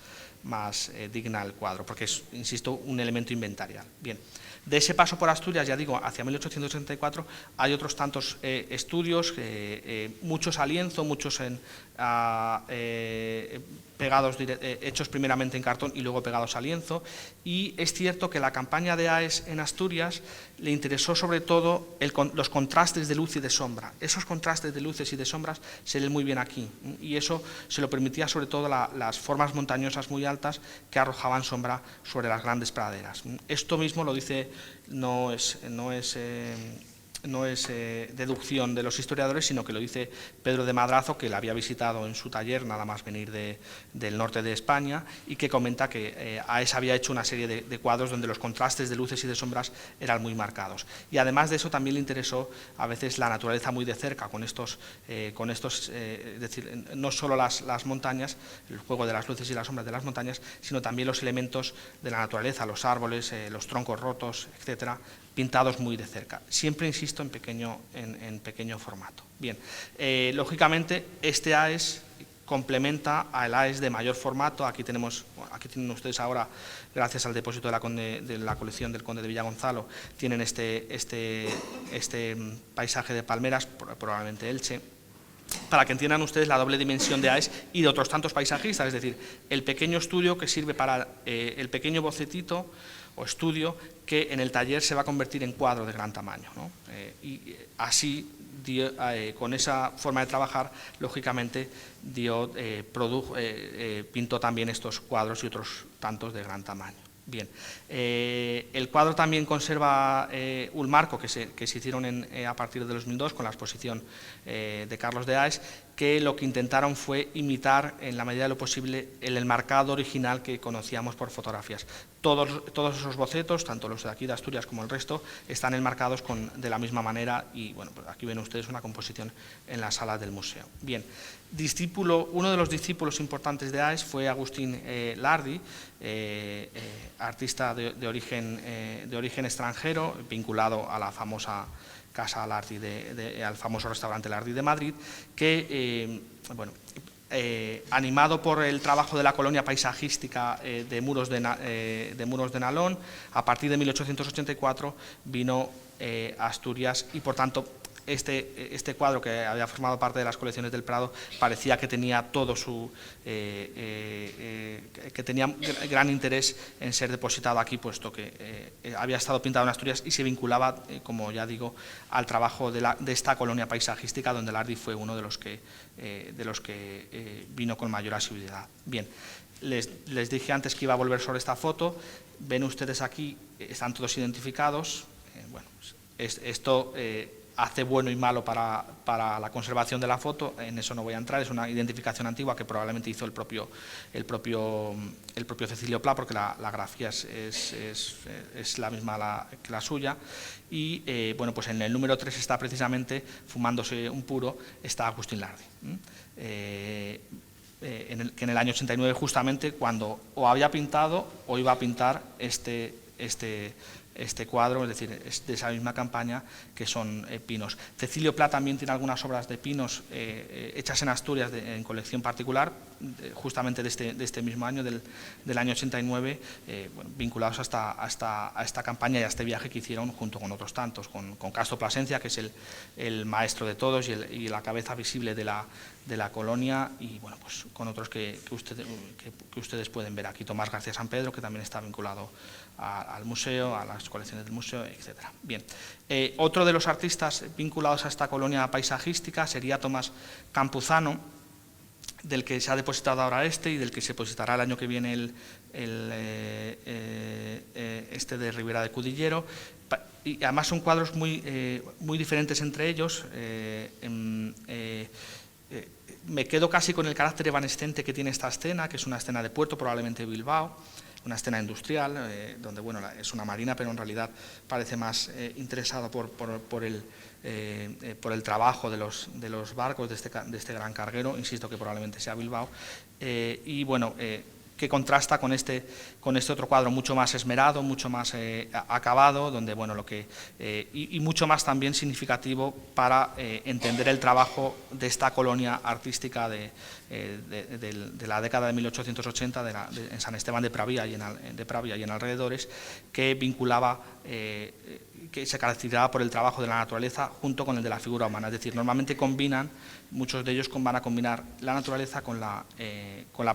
digna el cuadro, porque es, insisto, un elemento inventarial. Bien. De ese paso por Asturias, ya digo, hacia 1864, hay otros tantos estudios, muchos a lienzo, muchos hechos primeramente en cartón y luego pegados a lienzo, y es cierto que la campaña de Aes en Asturias le interesó sobre todo los contrastes de luz y de sombra. Esos contrastes de luces y de sombras se leen muy bien aquí, y eso se lo permitía sobre todo las formas montañosas muy altas que arrojaban sombra sobre las grandes praderas. Esto mismo lo dice, no es deducción de los historiadores, sino que lo dice Pedro de Madrazo, que la había visitado en su taller nada más venir del norte de España, y que comenta que Aes había hecho una serie de cuadros donde los contrastes de luces y de sombras eran muy marcados. Y además de eso también le interesó a veces la naturaleza muy de cerca, con estos es decir, no solo las montañas, el juego de las luces y las sombras de las montañas, sino también los elementos de la naturaleza, los árboles, los troncos rotos, etcétera, pintados muy de cerca. Siempre, insisto, en pequeño formato. Bien, lógicamente este Aes complementa al Aes de mayor formato. Aquí tienen ustedes ahora, gracias al depósito de la colección del Conde de Villagonzalo, tienen este paisaje de palmeras, probablemente Elche, para que entiendan ustedes la doble dimensión de Aes y de otros tantos paisajistas, es decir, el pequeño estudio que sirve para el pequeño bocetito o estudio que en el taller se va a convertir en cuadro de gran tamaño, ¿no? Y así, con esa forma de trabajar, lógicamente pintó también estos cuadros y otros tantos de gran tamaño. Bien, el cuadro también conserva un marco que se hicieron a partir de 2002 con la exposición de Carlos de Aes, que lo que intentaron fue imitar en la medida de lo posible el enmarcado original que conocíamos por fotografías. Todos esos bocetos, tanto los de aquí de Asturias como el resto, están enmarcados de la misma manera, y bueno, pues aquí ven ustedes una composición en la sala del museo. Bien, uno de los discípulos importantes de Aes fue Agustín Lardi, artista de origen extranjero, vinculado a la famosa Casa Lardi, al famoso restaurante Lardi de Madrid, que, animado por el trabajo de la colonia paisajística de Muros de Nalón, a partir de 1884 vino a Asturias, y por tanto este cuadro, que había formado parte de las colecciones del Prado, parecía que tenía todo que tenía gran interés en ser depositado aquí, puesto que había estado pintado en Asturias y se vinculaba, como ya digo, al trabajo de esta colonia paisajística, donde Lardi fue uno de los que vino con mayor asiduidad. Bien, les dije antes que iba a volver sobre esta foto. Ven ustedes aquí, están todos identificados. Bueno, esto hace bueno y malo para la conservación de la foto, en eso no voy a entrar, es una identificación antigua que probablemente hizo el propio Cecilio Pla, porque la grafía es la misma que la suya. Y bueno, pues en el número 3 está precisamente, fumándose un puro, está Agustín Lardi. Que en el año 89, justamente, cuando o había pintado o iba a pintar este cuadro, es decir, es de esa misma campaña, que son pinos. Cecilio Pla también tiene algunas obras de pinos hechas en Asturias en colección particular, justamente de este mismo año, del año 89, bueno, vinculados a esta campaña y a este viaje que hicieron junto con otros tantos, con Castro Plasencia, que es el maestro de todos y la cabeza visible de la colonia, y bueno, pues con otros que ustedes pueden ver aquí. Tomás García San Pedro, que también está vinculado al museo, a las colecciones del museo, etc. Bien, otro de los artistas vinculados a esta colonia paisajística sería Tomás Campuzano, del que se ha depositado ahora y del que se depositará el año que viene este de Ribera de Cudillero. Y además son cuadros muy diferentes entre ellos. Me quedo casi con el carácter evanescente que tiene esta escena, que es una escena de puerto, probablemente de Bilbao, una escena industrial, donde bueno, es una marina, pero en realidad parece más interesado por el trabajo de los barcos de este gran carguero, insisto que probablemente sea Bilbao, y bueno, que contrasta con este otro cuadro mucho más esmerado, mucho más acabado, donde bueno, y mucho más también significativo para entender el trabajo de esta colonia artística de la década de 1880 en San Esteban de Pravia y en alrededores, que vinculaba, que se caracterizaba por el trabajo de la naturaleza junto con el de la figura humana. Es decir, normalmente muchos de ellos van a combinar la naturaleza con la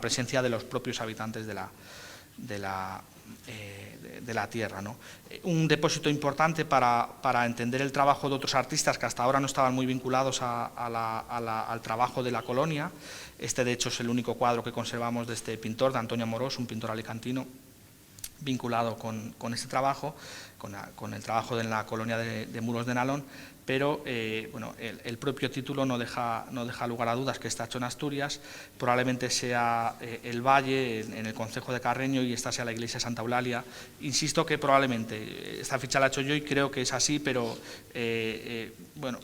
presencia de los propios habitantes de la tierra, ¿no? Un depósito importante para entender el trabajo de otros artistas que hasta ahora no estaban muy vinculados al trabajo de la colonia. Este, de hecho, es el único cuadro que conservamos de este pintor, de Antonio Amorós, un pintor alicantino, vinculado con este trabajo, con el trabajo de la colonia de Muros de Nalón, pero bueno, el propio título no deja lugar a dudas que está hecho en Asturias. Probablemente sea el Valle, en el concejo de Carreño, y esta sea la iglesia de Santa Eulalia. Insisto que probablemente, esta ficha la he hecho yo y creo que es así, pero bueno,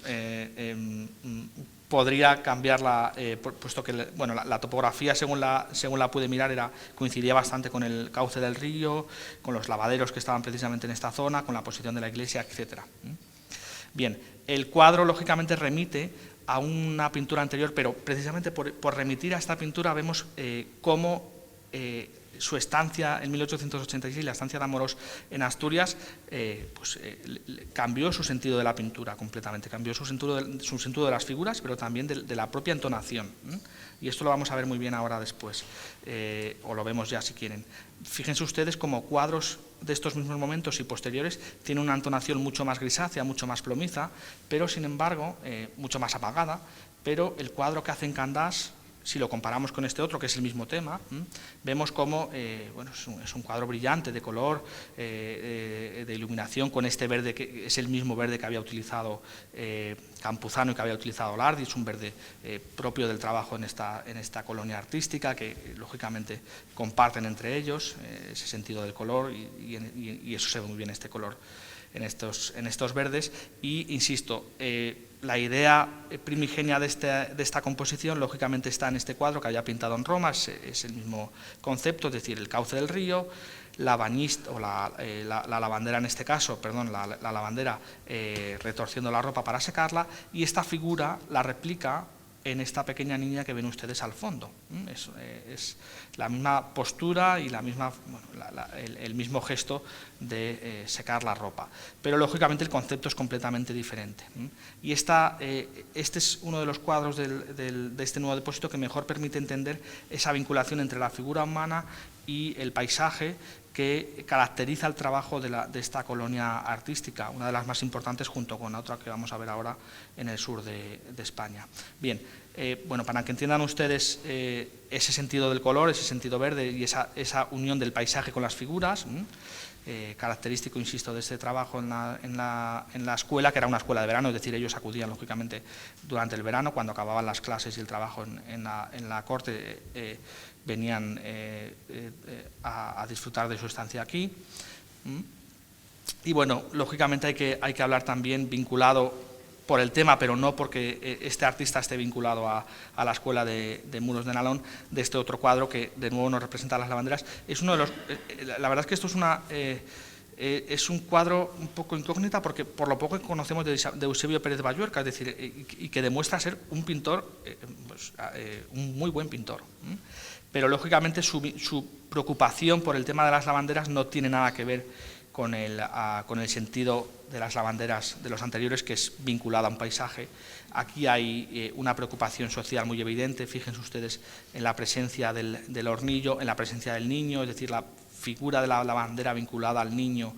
podría cambiarla, puesto que bueno, la topografía, según la pude mirar, coincidía bastante con el cauce del río, con los lavaderos que estaban precisamente en esta zona, con la posición de la iglesia, etc. Bien, el cuadro lógicamente remite a una pintura anterior, pero precisamente por remitir a esta pintura vemos cómo su estancia en 1886, la estancia de Amorós en Asturias, cambió su sentido de la pintura completamente, cambió su sentido de las figuras, pero también de la propia entonación. Y esto lo vamos a ver muy bien ahora después, o lo vemos ya si quieren. Fíjense ustedes cómo cuadros de estos mismos momentos y posteriores tienen una entonación mucho más grisácea, mucho más plomiza, pero sin embargo mucho más apagada, pero el cuadro que hace en Candás, si lo comparamos con este otro, que es el mismo tema, vemos cómo bueno, es un cuadro brillante de color, de iluminación, con este verde que es el mismo verde que había utilizado Campuzano y que había utilizado Lardi. Es un verde propio del trabajo en esta colonia artística, que lógicamente comparten entre ellos ese sentido del color, y eso se ve muy bien, este color en estos verdes. Y insisto, la idea primigenia de esta composición lógicamente está en este cuadro que había pintado en Roma. Es el mismo concepto, es decir, el cauce del río, la bañista, o la lavandera en este caso, perdón, la lavandera retorciendo la ropa para secarla, y esta figura la replica en esta pequeña niña que ven ustedes al fondo. Es la misma postura y el mismo gesto de secar la ropa. Pero lógicamente el concepto es completamente diferente. Y este es uno de los cuadros de este nuevo depósito que mejor permite entender esa vinculación entre la figura humana y el paisaje que caracteriza el trabajo de esta colonia artística, una de las más importantes junto con otra que vamos a ver ahora en el sur de España. Bien, bueno, para que entiendan ustedes ese sentido del color, ese sentido verde y esa unión del paisaje con las figuras, característico, insisto, de este trabajo en la escuela, que era una escuela de verano, es decir, ellos acudían lógicamente durante el verano, cuando acababan las clases y el trabajo en la corte, venían a disfrutar de su estancia aquí. Y bueno, lógicamente hay que hablar también vinculado por el tema, pero no porque este artista esté vinculado a la escuela de Muros de Nalón, de este otro cuadro que de nuevo nos representa las lavanderas. Es uno de los, la verdad es que esto es un cuadro un poco incógnita porque por lo poco que conocemos de Eusebio Pérez Balluerka, es decir, y que demuestra ser un pintor, un muy buen pintor. Pero lógicamente su preocupación por el tema de las lavanderas no tiene nada que ver con el sentido de las lavanderas de los anteriores, que es vinculado a un paisaje. Aquí hay una preocupación social muy evidente, fíjense ustedes en la presencia del hornillo, en la presencia del niño, es decir, la figura de la lavandera vinculada al niño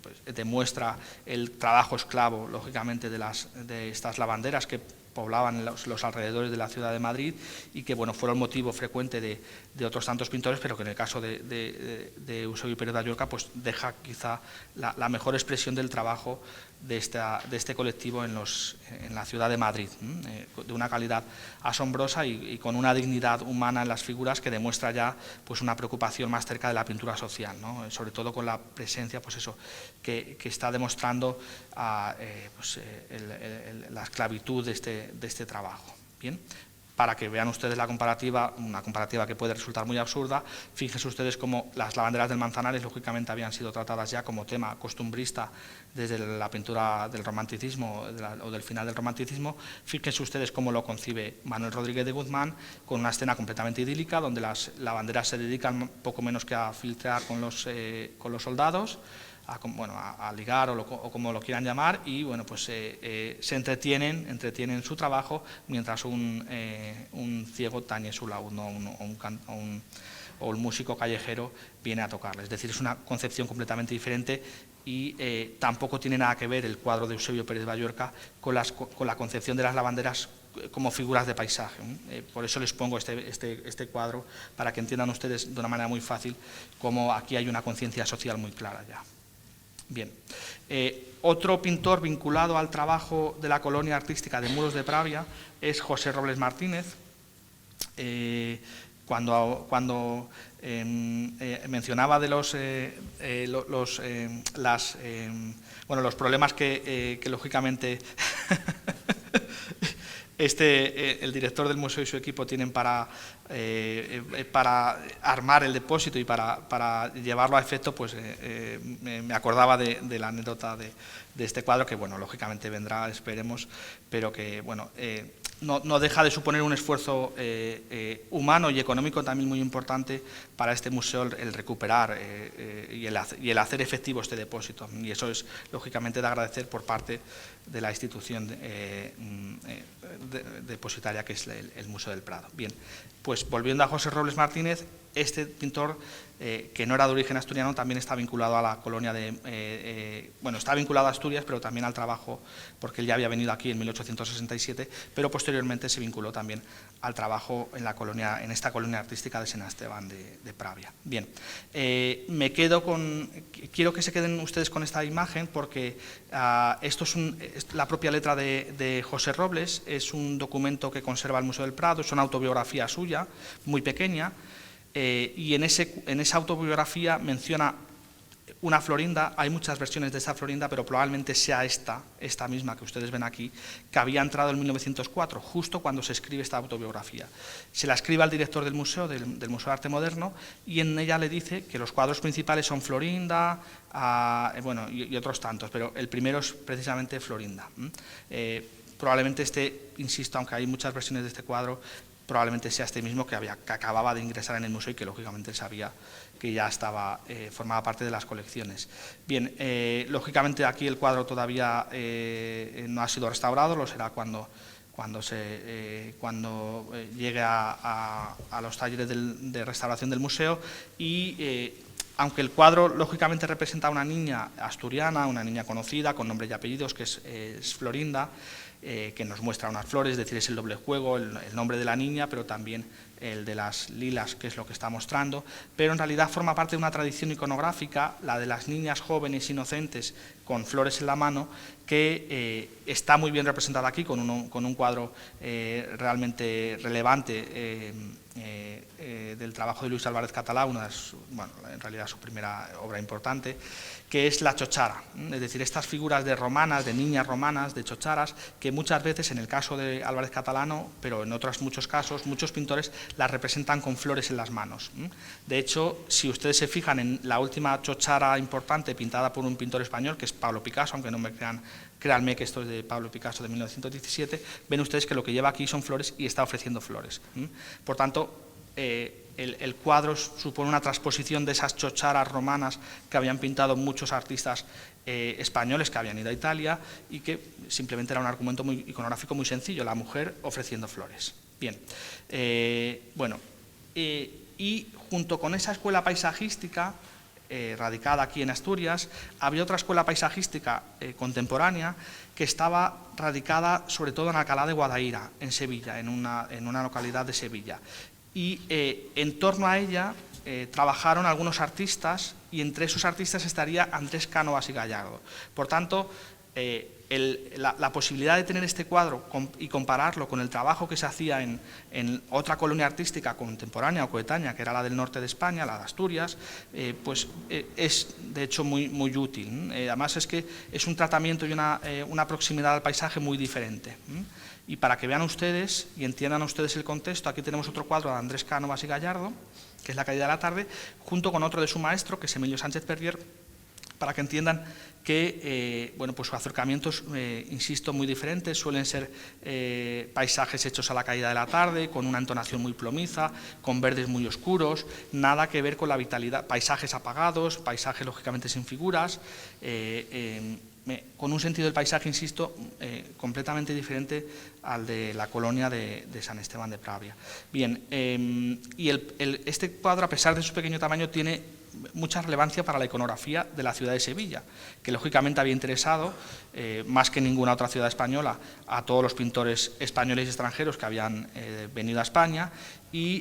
pues, demuestra el trabajo esclavo, lógicamente, de estas lavanderas que poblaban los alrededores de la ciudad de Madrid y que bueno, fueron motivo frecuente de otros tantos pintores, pero que en el caso de Eusebio Pérez Balluerka pues deja quizá la mejor expresión del trabajo de este colectivo en la ciudad de Madrid, de una calidad asombrosa y con una dignidad humana en las figuras que demuestra ya pues una preocupación más cerca de la pintura social, ¿no? Sobre todo con la presencia pues eso, que está demostrando la esclavitud de este trabajo. Bien, para que vean ustedes la comparativa, una comparativa que puede resultar muy absurda, fíjense ustedes cómo las lavanderas del Manzanares lógicamente habían sido tratadas ya como tema costumbrista desde la pintura del romanticismo o del final del romanticismo. Fíjense ustedes cómo lo concibe Manuel Rodríguez de Guzmán, con una escena completamente idílica donde las lavanderas se dedican poco menos que a filtrar con los soldados, a ligar o como lo quieran llamar, y bueno, pues se entretienen su trabajo mientras un ciego tañe su laúd, ¿no? o un músico callejero viene a tocarle. Es decir, es una concepción completamente diferente y tampoco tiene nada que ver el cuadro de Eusebio Pérez Balluerka con la concepción de las lavanderas como figuras de paisaje. Por eso les pongo este cuadro, para que entiendan ustedes de una manera muy fácil cómo aquí hay una conciencia social muy clara ya. Bien, otro pintor vinculado al trabajo de la colonia artística de Muros de Pravia es José Robles Martínez. Cuando mencionaba de los problemas que lógicamente el director del museo y su equipo tienen para armar el depósito y para llevarlo a efecto, pues me acordaba de la anécdota de este cuadro, que bueno, lógicamente vendrá, esperemos, pero que bueno, no deja de suponer un esfuerzo humano y económico también muy importante para este museo, el recuperar y el hacer efectivo este depósito, y eso es lógicamente de agradecer por parte de la institución depositaria que es el Museo del Prado. Bien, pues volviendo a José Robles Martínez, este pintor, que no era de origen asturiano, también está vinculado a la colonia está vinculado a Asturias, pero también al trabajo, porque él ya había venido aquí en 1867, pero posteriormente se vinculó también al trabajo en esta colonia artística de Sant Esteban de Pravia. Bien, quiero que se queden ustedes con esta imagen, porque esto es la propia letra de José Robles, es un documento que conserva el Museo del Prado, es una autobiografía suya, muy pequeña, y en esa autobiografía menciona una florinda. Hay muchas versiones de esa florinda, pero probablemente sea esta misma que ustedes ven aquí, que había entrado en 1904, justo cuando se escribe esta autobiografía. Se la escribe al director del museo, del Museo de Arte Moderno, y en ella le dice que los cuadros principales son Florinda, y otros tantos, pero el primero es precisamente Florinda. probablemente insisto, aunque hay muchas versiones de este cuadro, probablemente sea este mismo que acababa de ingresar en el museo y que lógicamente sabía que ya formaba parte de las colecciones. Bien, lógicamente aquí el cuadro todavía no ha sido restaurado, lo será cuando llegue a los talleres de restauración del museo y aunque el cuadro lógicamente representa a una niña asturiana, una niña conocida con nombre y apellidos que es Florinda, que nos muestra unas flores, es decir, es el doble juego, el nombre de la niña, pero también el de las lilas, que es lo que está mostrando, pero en realidad forma parte de una tradición iconográfica, la de las niñas jóvenes inocentes con flores en la mano, que está muy bien representada aquí con un cuadro realmente relevante del trabajo de Luis Álvarez Catalá, en realidad su primera obra importante, que es la chochara, es decir, estas figuras de romanas, de niñas romanas, de chocharas, que muchas veces, en el caso de Álvarez Catalano, pero en otros muchos casos, muchos pintores las representan con flores en las manos. De hecho, si ustedes se fijan en la última chochara importante pintada por un pintor español, que es Pablo Picasso, aunque no me créanme que esto es de Pablo Picasso de 1917, ven ustedes que lo que lleva aquí son flores y está ofreciendo flores. Por tanto, el cuadro supone una transposición de esas chocharas romanas que habían pintado muchos artistas españoles que habían ido a Italia y que simplemente era un argumento iconográfico muy sencillo, la mujer ofreciendo flores. Bien, y junto con esa escuela paisajística radicada aquí en Asturias, había otra escuela paisajística contemporánea que estaba radicada sobre todo en Alcalá de Guadaira, en Sevilla, en una localidad de Sevilla. Y en torno a ella trabajaron algunos artistas y entre esos artistas estaría Andrés Cánovas y Gallardo. Por tanto, la posibilidad de tener este cuadro y compararlo con el trabajo que se hacía en otra colonia artística contemporánea o coetánea, que era la del norte de España, la de Asturias, es de hecho muy útil. Además es que es un tratamiento y una proximidad al paisaje muy diferente. Y para que vean ustedes y entiendan ustedes el contexto, aquí tenemos otro cuadro de Andrés Cánovas y Gallardo, que es La caída de la tarde, junto con otro de su maestro, que es Emilio Sánchez Perrier, para que entiendan que pues sus acercamientos, insisto, muy diferentes, suelen ser paisajes hechos a la caída de la tarde, con una entonación muy plomiza, con verdes muy oscuros, nada que ver con la vitalidad, paisajes apagados, paisajes lógicamente sin figuras, con un sentido del paisaje, insisto, completamente diferente al de la colonia de San Esteban de Pravia. Bien, y este cuadro, a pesar de su pequeño tamaño, tiene mucha relevancia para la iconografía de la ciudad de Sevilla, que lógicamente había interesado, más que ninguna otra ciudad española, a todos los pintores españoles y extranjeros que habían venido a España y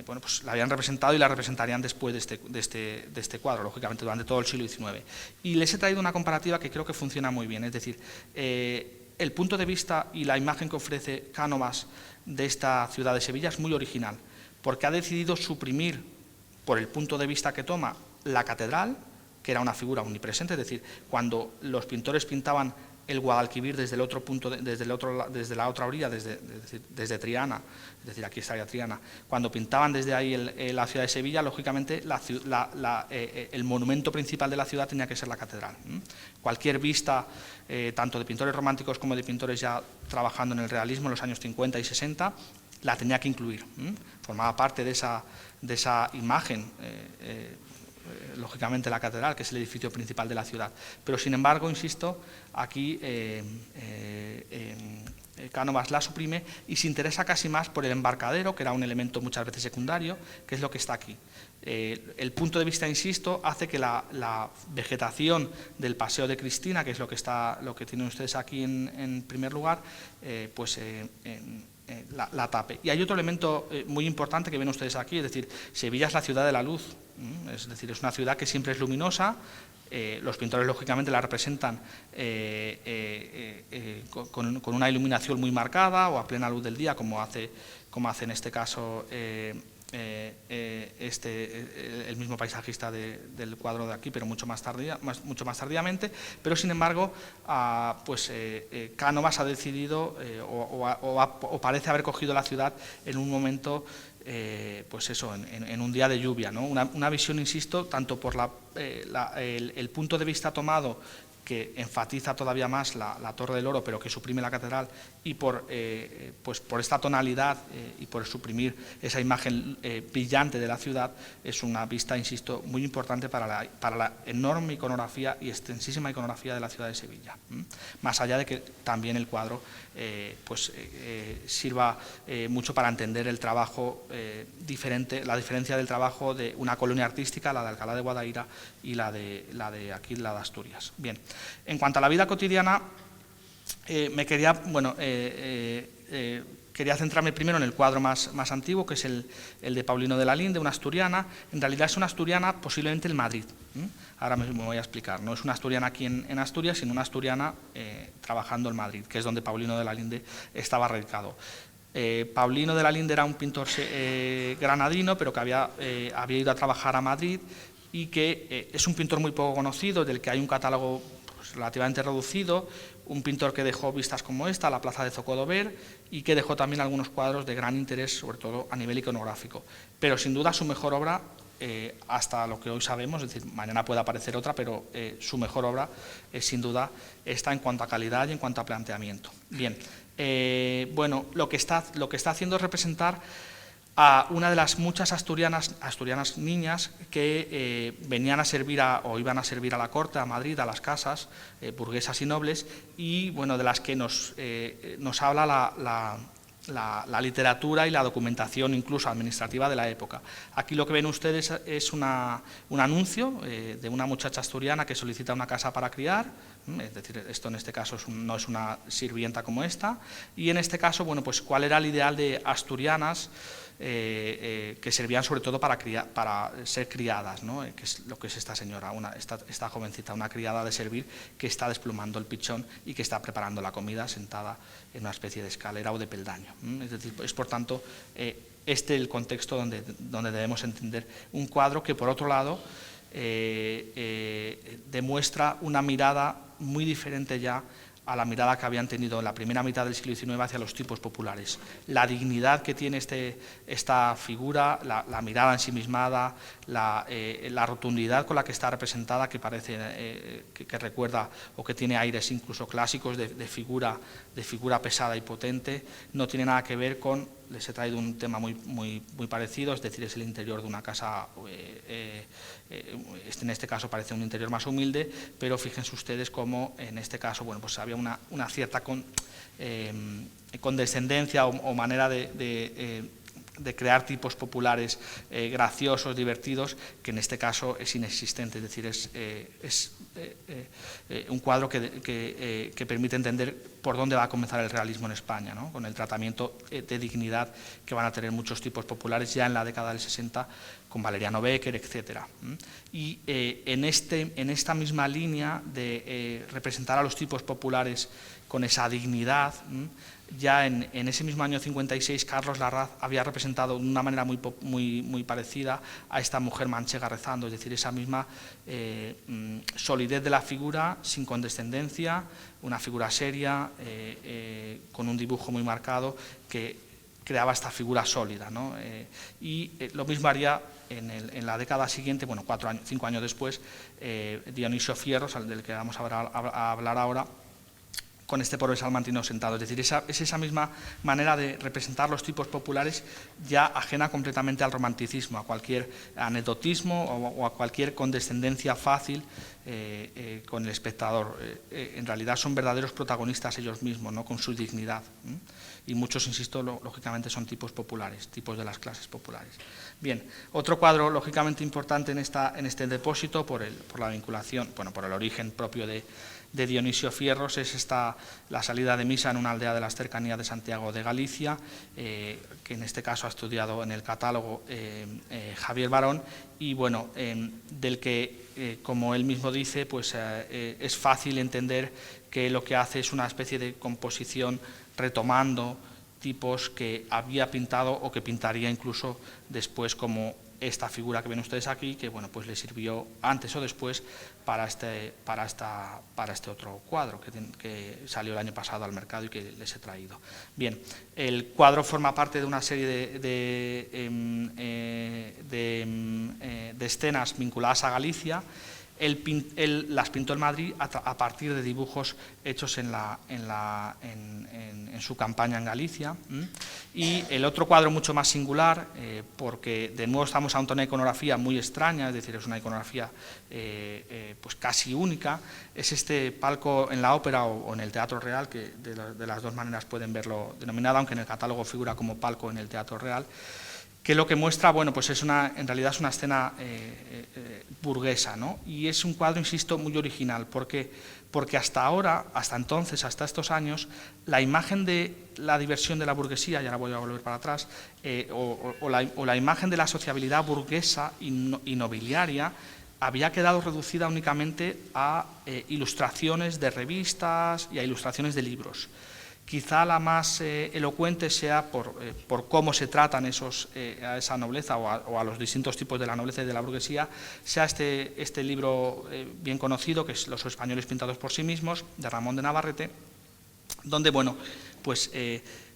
pues la habían representado y la representarían después de este cuadro, lógicamente durante todo el siglo XIX. Y les he traído una comparativa que creo que funciona muy bien, es decir, el punto de vista y la imagen que ofrece Cánovas de esta ciudad de Sevilla es muy original, porque ha decidido suprimir, por el punto de vista que toma, la catedral, que era una figura omnipresente, es decir, cuando los pintores pintaban el Guadalquivir desde el otro punto, desde la otra orilla, desde Triana, es decir, aquí estaría Triana, cuando pintaban desde ahí la ciudad de Sevilla, lógicamente el monumento principal de la ciudad tenía que ser la catedral. Cualquier vista, tanto de pintores románticos como de pintores ya trabajando en el realismo en los años 50 y 60, la tenía que incluir, formaba parte de esa imagen, lógicamente la catedral, que es el edificio principal de la ciudad. Pero sin embargo, insisto, aquí Cánovas la suprime y se interesa casi más por el embarcadero, que era un elemento muchas veces secundario, que es lo que está aquí. El punto de vista, insisto, hace que la vegetación del Paseo de Cristina, que es lo que tienen ustedes aquí en primer lugar, la tape. Y hay otro elemento muy importante que ven ustedes aquí, es decir, Sevilla es la ciudad de la luz, es decir, es una ciudad que siempre es luminosa, los pintores lógicamente la representan con una iluminación muy marcada o a plena luz del día, como hace en este caso el mismo paisajista del cuadro de aquí, pero mucho más tardíamente, pero sin embargo Cánovas ha decidido o parece haber cogido la ciudad en un momento, en un día de lluvia, ¿no? Una visión, insisto, tanto por el punto de vista tomado, que enfatiza todavía más la Torre del Oro, pero que suprime la catedral, y por esta tonalidad y por suprimir esa imagen brillante de la ciudad, es una vista, insisto, muy importante para la enorme iconografía y extensísima iconografía de la ciudad de Sevilla. Más allá de que también el cuadro sirva mucho para entender el trabajo diferente, la diferencia del trabajo de una colonia artística, la de Alcalá de Guadaira, y la de aquí, la de Asturias. Bien, en cuanto a la vida cotidiana, quería centrarme primero en el cuadro más antiguo, que es el de Paulino de la Linde, una asturiana. En realidad es una asturiana posiblemente en Madrid. Ahora me voy a explicar. No es una asturiana aquí en Asturias, sino una asturiana trabajando en Madrid, que es donde Paulino de la Linde estaba radicado. Paulino de la Linde era un pintor granadino, pero que había ido a trabajar a Madrid, y que es un pintor muy poco conocido, del que hay un catálogo relativamente reducido, un pintor que dejó vistas como esta, la plaza de Zocodover, y que dejó también algunos cuadros de gran interés, sobre todo a nivel iconográfico. Pero sin duda su mejor obra, hasta lo que hoy sabemos, es decir, mañana puede aparecer otra, pero su mejor obra es sin duda esta en cuanto a calidad y en cuanto a planteamiento. Bien, bueno, lo que está haciendo es representar a una de las muchas asturianas niñas que venían a servir o iban a servir a la corte, a Madrid, a las casas burguesas y nobles, y bueno, de las que nos habla la literatura y la documentación incluso administrativa de la época. Aquí lo que ven ustedes es un anuncio de una muchacha asturiana que solicita una casa para criar. Es decir, esto en este caso no es una sirvienta como esta, y en este caso, bueno, pues cuál era el ideal de asturianas que servían sobre todo para ser criadas, ¿no? Que es lo que es esta señora, esta jovencita, una criada de servir que está desplumando el pichón y que está preparando la comida sentada en una especie de escalera o de peldaño. Es decir, es por tanto el contexto donde debemos entender un cuadro que, por otro lado, demuestra una mirada muy diferente ya a la mirada que habían tenido en la primera mitad del siglo XIX hacia los tipos populares. La dignidad que tiene esta figura, la mirada ensimismada, la rotundidad con la que está representada, que parece que recuerda o que tiene aires incluso clásicos de figura pesada y potente, no tiene nada que ver con... Les he traído un tema muy parecido, es decir, es el interior de una casa, en este caso parece un interior más humilde, pero fíjense ustedes cómo en este caso, bueno, pues había una cierta condescendencia o manera de crear tipos populares graciosos, divertidos, que en este caso es inexistente. Es decir, es un cuadro que permite entender por dónde va a comenzar el realismo en España, ¿no? Con el tratamiento de dignidad que van a tener muchos tipos populares ya en la década del 60, con Valeriano Becker, etc. Y en esta misma línea de representar a los tipos populares con esa dignidad, ya en ese mismo año 56 Carlos Larraz había representado de una manera muy parecida a esta mujer manchega rezando, es decir, esa misma solidez de la figura, sin condescendencia, una figura seria, con un dibujo muy marcado que creaba esta figura sólida, ¿no? Y lo mismo haría en la década siguiente, bueno, 5 años después, Dionisio Fierros, del que vamos a hablar ahora, con este pobre salmantino sentado. Es decir, es esa misma manera de representar los tipos populares, ya ajena completamente al romanticismo, a cualquier anecdotismo o a cualquier condescendencia fácil con el espectador. En realidad son verdaderos protagonistas ellos mismos, ¿no? Con su dignidad. Y muchos, insisto, lógicamente son tipos populares, tipos de las clases populares. Bien, otro cuadro lógicamente importante en este depósito por la vinculación, bueno, por el origen propio de Dionisio Fierros, es la salida de misa en una aldea de las cercanías de Santiago de Galicia, que en este caso ha estudiado en el catálogo Javier Barón, y bueno, del que, como él mismo dice, pues es fácil entender que lo que hace es una especie de composición retomando tipos que había pintado o que pintaría incluso después, como esta figura que ven ustedes aquí, que bueno, pues le sirvió antes o después para este otro cuadro que salió el año pasado al mercado y que les he traído. Bien, el cuadro forma parte de una serie de escenas vinculadas a Galicia, Él las pintó en Madrid a partir de dibujos hechos en su campaña en Galicia. Y el otro cuadro mucho más singular, porque de nuevo estamos ante una iconografía muy extraña, es decir, es una iconografía pues casi única, es este palco en la ópera o en el Teatro Real, que de las dos maneras pueden verlo denominado, aunque en el catálogo figura como palco en el Teatro Real, que lo que muestra, bueno, pues en realidad es una escena burguesa, ¿no? Y es un cuadro, insisto, muy original, porque hasta entonces, hasta estos años, la imagen de la diversión de la burguesía, y ahora voy a volver para atrás, o la imagen de la sociabilidad burguesa y nobiliaria había quedado reducida únicamente a ilustraciones de revistas y a ilustraciones de libros. Quizá la más elocuente sea por cómo se tratan a esa nobleza o a los distintos tipos de la nobleza y de la burguesía, sea este libro bien conocido, que es Los españoles pintados por sí mismos, de Ramón de Navarrete, donde, bueno, pues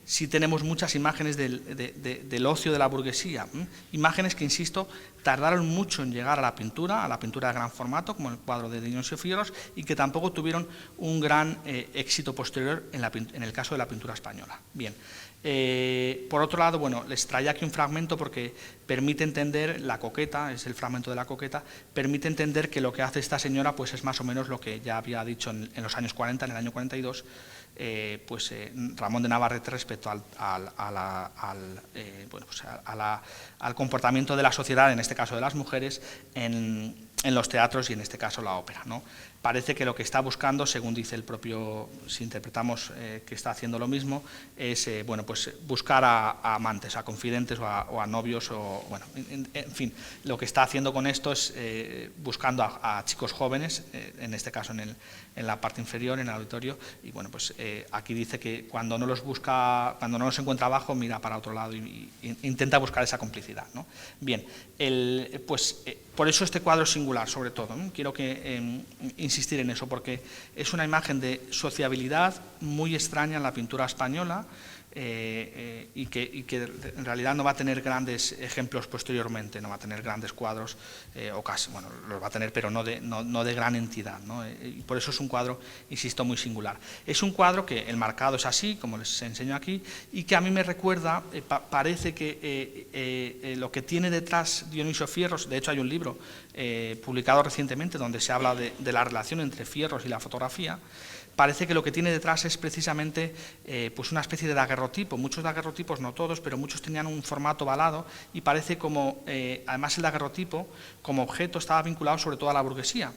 sí tenemos muchas imágenes del ocio de la burguesía, imágenes que, insisto, tardaron mucho en llegar a la pintura de gran formato, como el cuadro de Dionisio Fierros, y que tampoco tuvieron un gran éxito posterior en el caso de la pintura española. Bien, por otro lado, bueno, les traía aquí un fragmento porque permite entender la coqueta, es el fragmento de la coqueta, permite entender que lo que hace esta señora pues es más o menos lo que ya había dicho en los años 40, en el año 42, Ramón de Navarrete respecto al comportamiento de la sociedad, en este caso de las mujeres, en los teatros y en este caso la ópera, ¿no? Parece que lo que está buscando, según dice el propio, si interpretamos que está haciendo lo mismo, es buscar a amantes, a confidentes o a novios, en fin, lo que está haciendo con esto es buscando a chicos jóvenes, en este caso en la parte inferior, en el auditorio, y bueno, pues aquí dice que cuando no los encuentra abajo, mira para otro lado y intenta buscar esa complicidad, ¿no? Bien, por eso este cuadro es singular, sobre todo, ¿no? Quiero insistir en eso, porque es una imagen de sociabilidad muy extraña en la pintura española, y que en realidad no va a tener grandes ejemplos posteriormente, no va a tener grandes cuadros, o casi, bueno, los va a tener, pero no de gran entidad, ¿no? Y por eso es un cuadro, insisto, muy singular. Es un cuadro que el marcado es así, como les enseño aquí, y que a mí me recuerda, parece que lo que tiene detrás Dionisio Fierros, de hecho hay un libro publicado recientemente donde se habla de la relación entre Fierros y la fotografía. Parece que lo que tiene detrás es precisamente pues una especie de daguerrotipo. Muchos daguerrotipos, no todos, pero muchos tenían un formato ovalado, y parece como, además el daguerrotipo como objeto estaba vinculado sobre todo a la burguesía.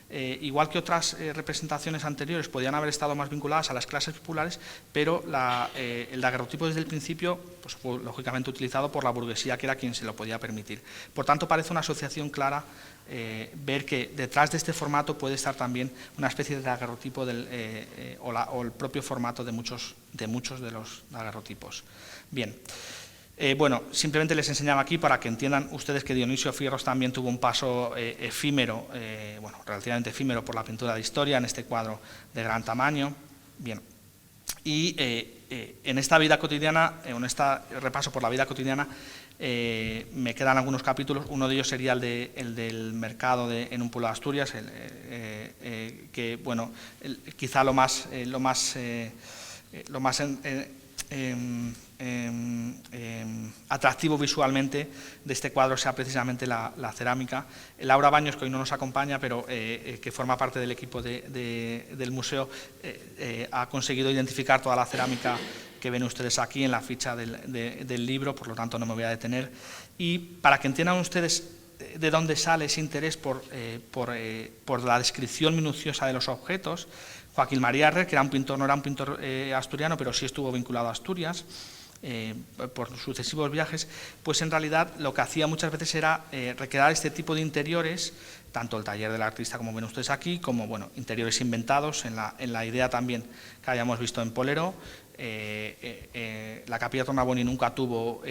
Igual que otras representaciones anteriores podían haber estado más vinculadas a las clases populares, pero el daguerrotipo desde el principio pues, fue lógicamente utilizado por la burguesía, que era quien se lo podía permitir. Por tanto, parece una asociación clara ver que detrás de este formato puede estar también una especie de daguerrotipo o el propio formato de muchos de los daguerrotipos. Bien, bueno, simplemente les enseñaba aquí para que entiendan ustedes que Dionisio Fierros también tuvo un paso efímero, relativamente efímero por la pintura de historia, en este cuadro de gran tamaño. Bien, y en esta vida cotidiana, en este repaso por la vida cotidiana, me quedan algunos capítulos. Uno de ellos sería el del mercado en un pueblo de Asturias, que bueno, quizá lo más atractivo visualmente de este cuadro sea precisamente la cerámica. Laura Baños, que hoy no nos acompaña, pero que forma parte del equipo del museo, ha conseguido identificar toda la cerámica que ven ustedes aquí en la ficha del libro, por lo tanto no me voy a detener. Y para que entiendan ustedes de dónde sale ese interés por la descripción minuciosa de los objetos, Joaquín María Herrer, que era un pintor, no era un pintor asturiano, pero sí estuvo vinculado a Asturias por sucesivos viajes, pues en realidad lo que hacía muchas veces era recrear este tipo de interiores, tanto el taller del artista, como ven ustedes aquí, como bueno, interiores inventados en la idea también que habíamos visto en Polero, la Capilla Tornabuoni nunca estuvo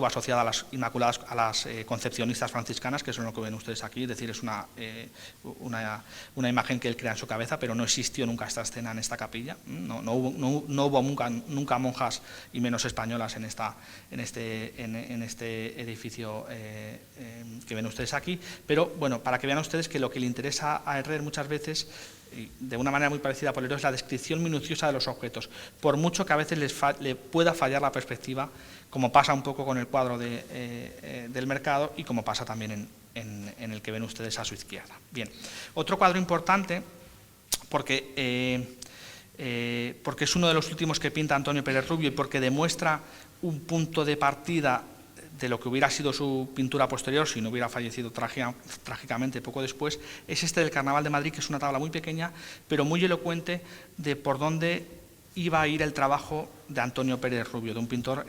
asociada a las Inmaculadas, a las concepcionistas franciscanas, que son lo que ven ustedes aquí, es decir, es una imagen que él crea en su cabeza, pero no existió nunca esta escena en esta capilla, no hubo nunca monjas, y menos españolas, en este edificio que ven ustedes aquí. Pero bueno, para que vean ustedes que lo que le interesa a Herrer muchas veces, de una manera muy parecida a Poleró, es la descripción minuciosa de los objetos, por mucho que a veces le pueda fallar la perspectiva, como pasa un poco con el cuadro del Mercado y como pasa también en el que ven ustedes a su izquierda. Bien, otro cuadro importante, porque es uno de los últimos que pinta Antonio Pérez Rubio y porque demuestra un punto de partida de lo que hubiera sido su pintura posterior si no hubiera fallecido trágicamente poco después, es este del Carnaval de Madrid, que es una tabla muy pequeña, pero muy elocuente de por dónde iba a ir el trabajo de Antonio Pérez Rubio, de un pintor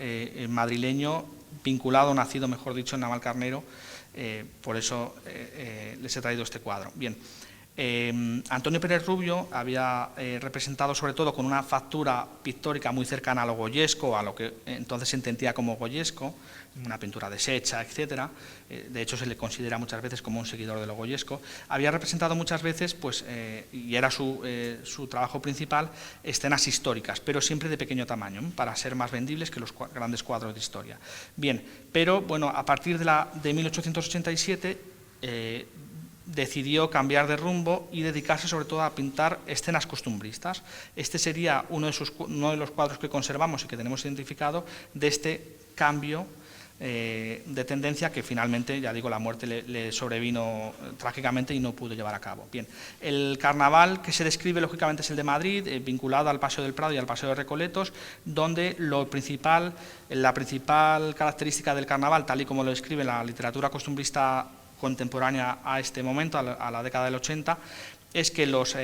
madrileño vinculado, nacido, mejor dicho, en Navalcarnero. Por eso les he traído este cuadro. Bien. Antonio Pérez Rubio había representado sobre todo con una factura pictórica muy cercana a lo goyesco, a lo que entonces se entendía como goyesco, una pintura deshecha, etcétera. De hecho, se le considera muchas veces como un seguidor de lo goyesco. Había representado muchas veces, pues, y era su trabajo principal, escenas históricas, pero siempre de pequeño tamaño, para ser más vendibles que los grandes cuadros de historia. Bien, pero bueno, a partir de 1887 decidió cambiar de rumbo y dedicarse sobre todo a pintar escenas costumbristas. Este sería uno de los cuadros que conservamos y que tenemos identificado de este cambio de tendencia que finalmente, ya digo, la muerte le sobrevino trágicamente y no pudo llevar a cabo. Bien, el carnaval que se describe lógicamente es el de Madrid, vinculado al Paseo del Prado y al Paseo de Recoletos, donde la principal característica del carnaval, tal y como lo describe la literatura costumbrista contemporánea a este momento, a la década del 80, es que los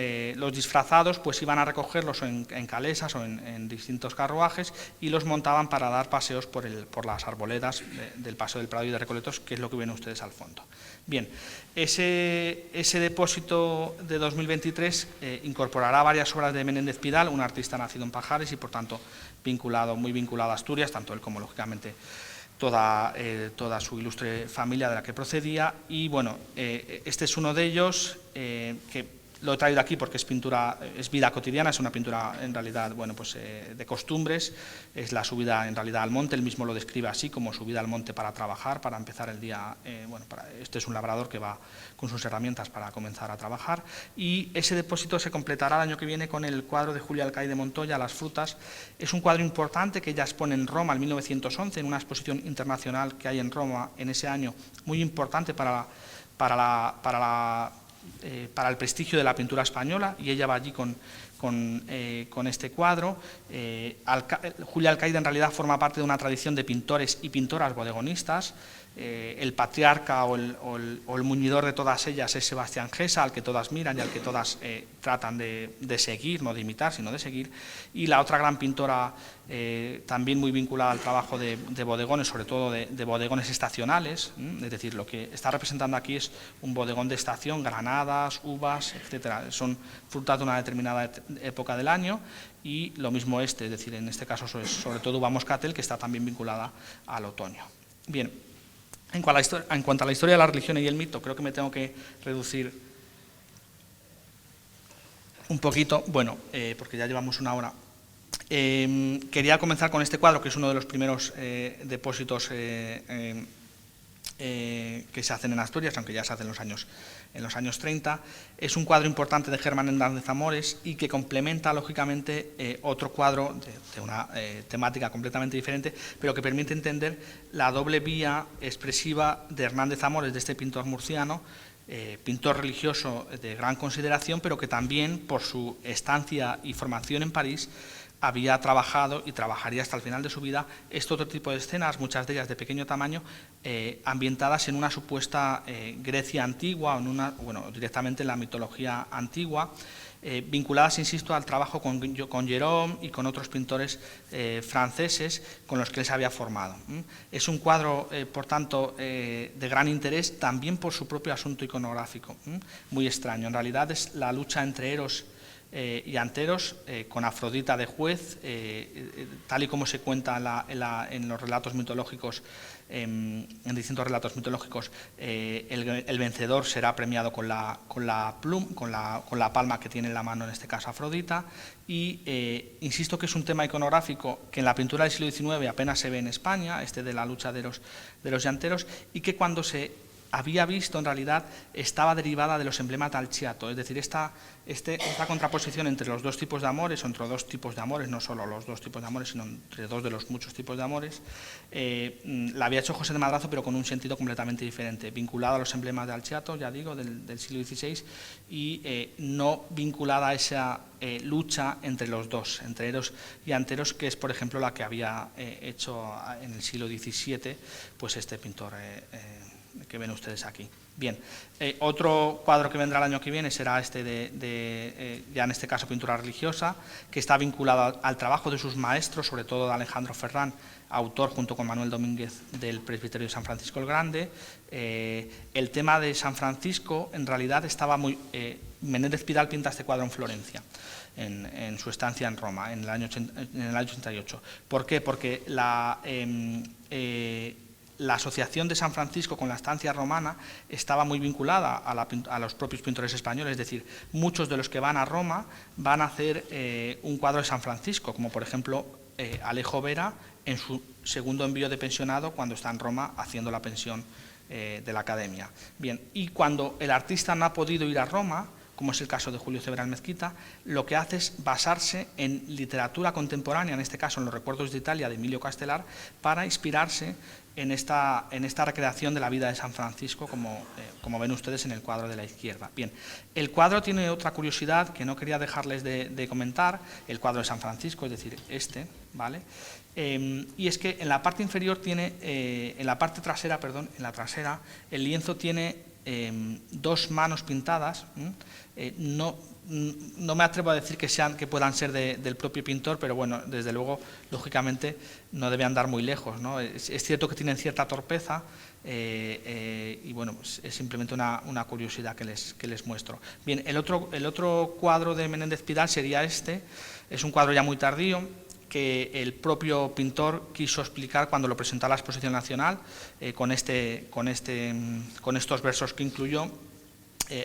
disfrazados pues iban a recogerlos en calesas o en distintos carruajes y los montaban para dar paseos por las arboledas del Paseo del Prado y de Recoletos, que es lo que ven ustedes al fondo. Bien, ese depósito de 2023 incorporará varias obras de Menéndez Pidal, un artista nacido en Pajares y por tanto muy vinculado a Asturias, tanto él como lógicamente toda su ilustre familia de la que procedía. Y bueno, este es uno de ellos, que lo he traído aquí porque es vida cotidiana, es una pintura en realidad, bueno, pues de costumbres, es la subida en realidad al monte, él mismo lo describe así, como subida al monte para trabajar, para empezar el día, este es un labrador que va con sus herramientas para comenzar a trabajar, y ese depósito se completará el año que viene con el cuadro de Julia Alcaide Montoya, Las frutas. Es un cuadro importante que ella expone en Roma en 1911, en una exposición internacional que hay en Roma en ese año, muy importante para el prestigio de la pintura española, y ella va allí con este cuadro. Julia Alcaide en realidad forma parte de una tradición de pintores y pintoras bodegonistas. El patriarca o el muñidor de todas ellas es Sebastián Gesa, al que todas miran y al que todas tratan de seguir, no de imitar, sino de seguir. Y la otra gran pintora, también muy vinculada al trabajo de bodegones, sobre todo de bodegones estacionales, es decir, lo que está representando aquí es un bodegón de estación, granadas, uvas, etcétera. Son frutas de una determinada época del año, y lo mismo es decir, en este caso sobre todo uva moscatel, que está también vinculada al otoño. Bien. En cuanto a la historia de la religión y el mito, creo que me tengo que reducir un poquito, bueno, porque ya llevamos una hora. Quería comenzar con este cuadro, que es uno de los primeros depósitos que se hacen en Asturias, aunque ya se hace en los años 30. Es un cuadro importante de Germán Hernández Amores y que complementa, lógicamente, otro cuadro de una temática completamente diferente, pero que permite entender la doble vía expresiva de Hernández Amores, de este pintor murciano, pintor religioso de gran consideración, pero que también, por su estancia y formación en París, había trabajado y trabajaría hasta el final de su vida este otro tipo de escenas, muchas de ellas de pequeño tamaño, ambientadas en una supuesta Grecia antigua, o directamente en la mitología antigua, vinculadas, insisto, al trabajo con Gérôme y con otros pintores franceses con los que él se había formado. Es un cuadro, por tanto, de gran interés también por su propio asunto iconográfico, muy extraño. En realidad es la lucha entre Eros llanteros, con Afrodita de juez, tal y como se cuenta en los relatos mitológicos, en distintos relatos mitológicos, el vencedor será premiado con la palma que tiene en la mano, en este caso Afrodita, y insisto que es un tema iconográfico que en la pintura del siglo XIX apenas se ve en España, de la lucha de los llanteros, y que cuando se había visto en realidad estaba derivada de los emblemas del Alciato, es decir, esta contraposición entre los dos tipos de amores, o entre dos tipos de amores, no solo los dos tipos de amores, sino entre dos de los muchos tipos de amores, la había hecho José de Madrazo, pero con un sentido completamente diferente, vinculado a los emblemas de Alciato, ya digo, del siglo XVI, y no vinculada a esa lucha entre los dos, entre Eros y Anteros, que es, por ejemplo, la que había hecho en el siglo XVII, pues este pintor que ven ustedes aquí. Bien, otro cuadro que vendrá el año que viene será ya en este caso pintura religiosa, que está vinculado al trabajo de sus maestros, sobre todo de Alejandro Ferrán, autor junto con Manuel Domínguez del presbiterio de San Francisco el Grande. El tema de San Francisco en realidad estaba muy... Menéndez Pidal pinta este cuadro en Florencia, en su estancia en Roma, en el año 88. ¿Por qué? Porque la asociación de San Francisco con la estancia romana estaba muy vinculada a los propios pintores españoles, es decir, muchos de los que van a Roma van a hacer un cuadro de San Francisco, como por ejemplo Alejo Vera en su segundo envío de pensionado cuando está en Roma haciendo la pensión de la Academia. Bien, y cuando el artista no ha podido ir a Roma, como es el caso de Julio Ceberán Mezquita, lo que hace es basarse en literatura contemporánea, en este caso en los recuerdos de Italia de Emilio Castelar, para inspirarse en esta recreación de la vida de San Francisco, como ven ustedes en el cuadro de la izquierda. Bien, el cuadro tiene otra curiosidad que no quería dejarles de comentar, el cuadro de San Francisco, es decir, ¿vale? Y es que en la parte inferior tiene, en la trasera, el lienzo tiene dos manos pintadas. No me atrevo a decir que puedan ser del propio pintor, pero bueno, desde luego, lógicamente, no debe andar muy lejos, ¿no? Es cierto que tienen cierta torpeza y bueno, pues es simplemente una curiosidad que les muestro. Bien, el otro cuadro de Menéndez Pidal sería es un cuadro ya muy tardío, que el propio pintor quiso explicar cuando lo presentó a la Exposición Nacional, con estos versos que incluyó,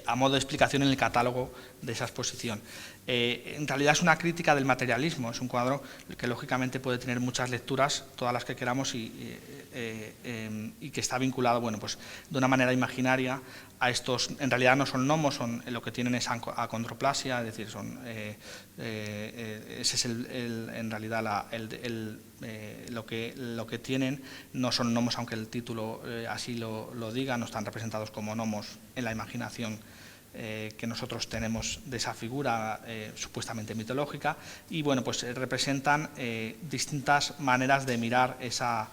a modo de explicación en el catálogo de esa exposición. En realidad es una crítica del materialismo, es un cuadro que lógicamente puede tener muchas lecturas, todas las que queramos, y que está vinculado, bueno, pues de una manera imaginaria a estos, en realidad no son gnomos, lo que tienen es acondroplasia, es decir, ese es en realidad lo que tienen, no son gnomos, aunque el título así lo diga, no están representados como gnomos en la imaginación que nosotros tenemos de esa figura supuestamente mitológica, y bueno, pues representan distintas maneras de mirar esa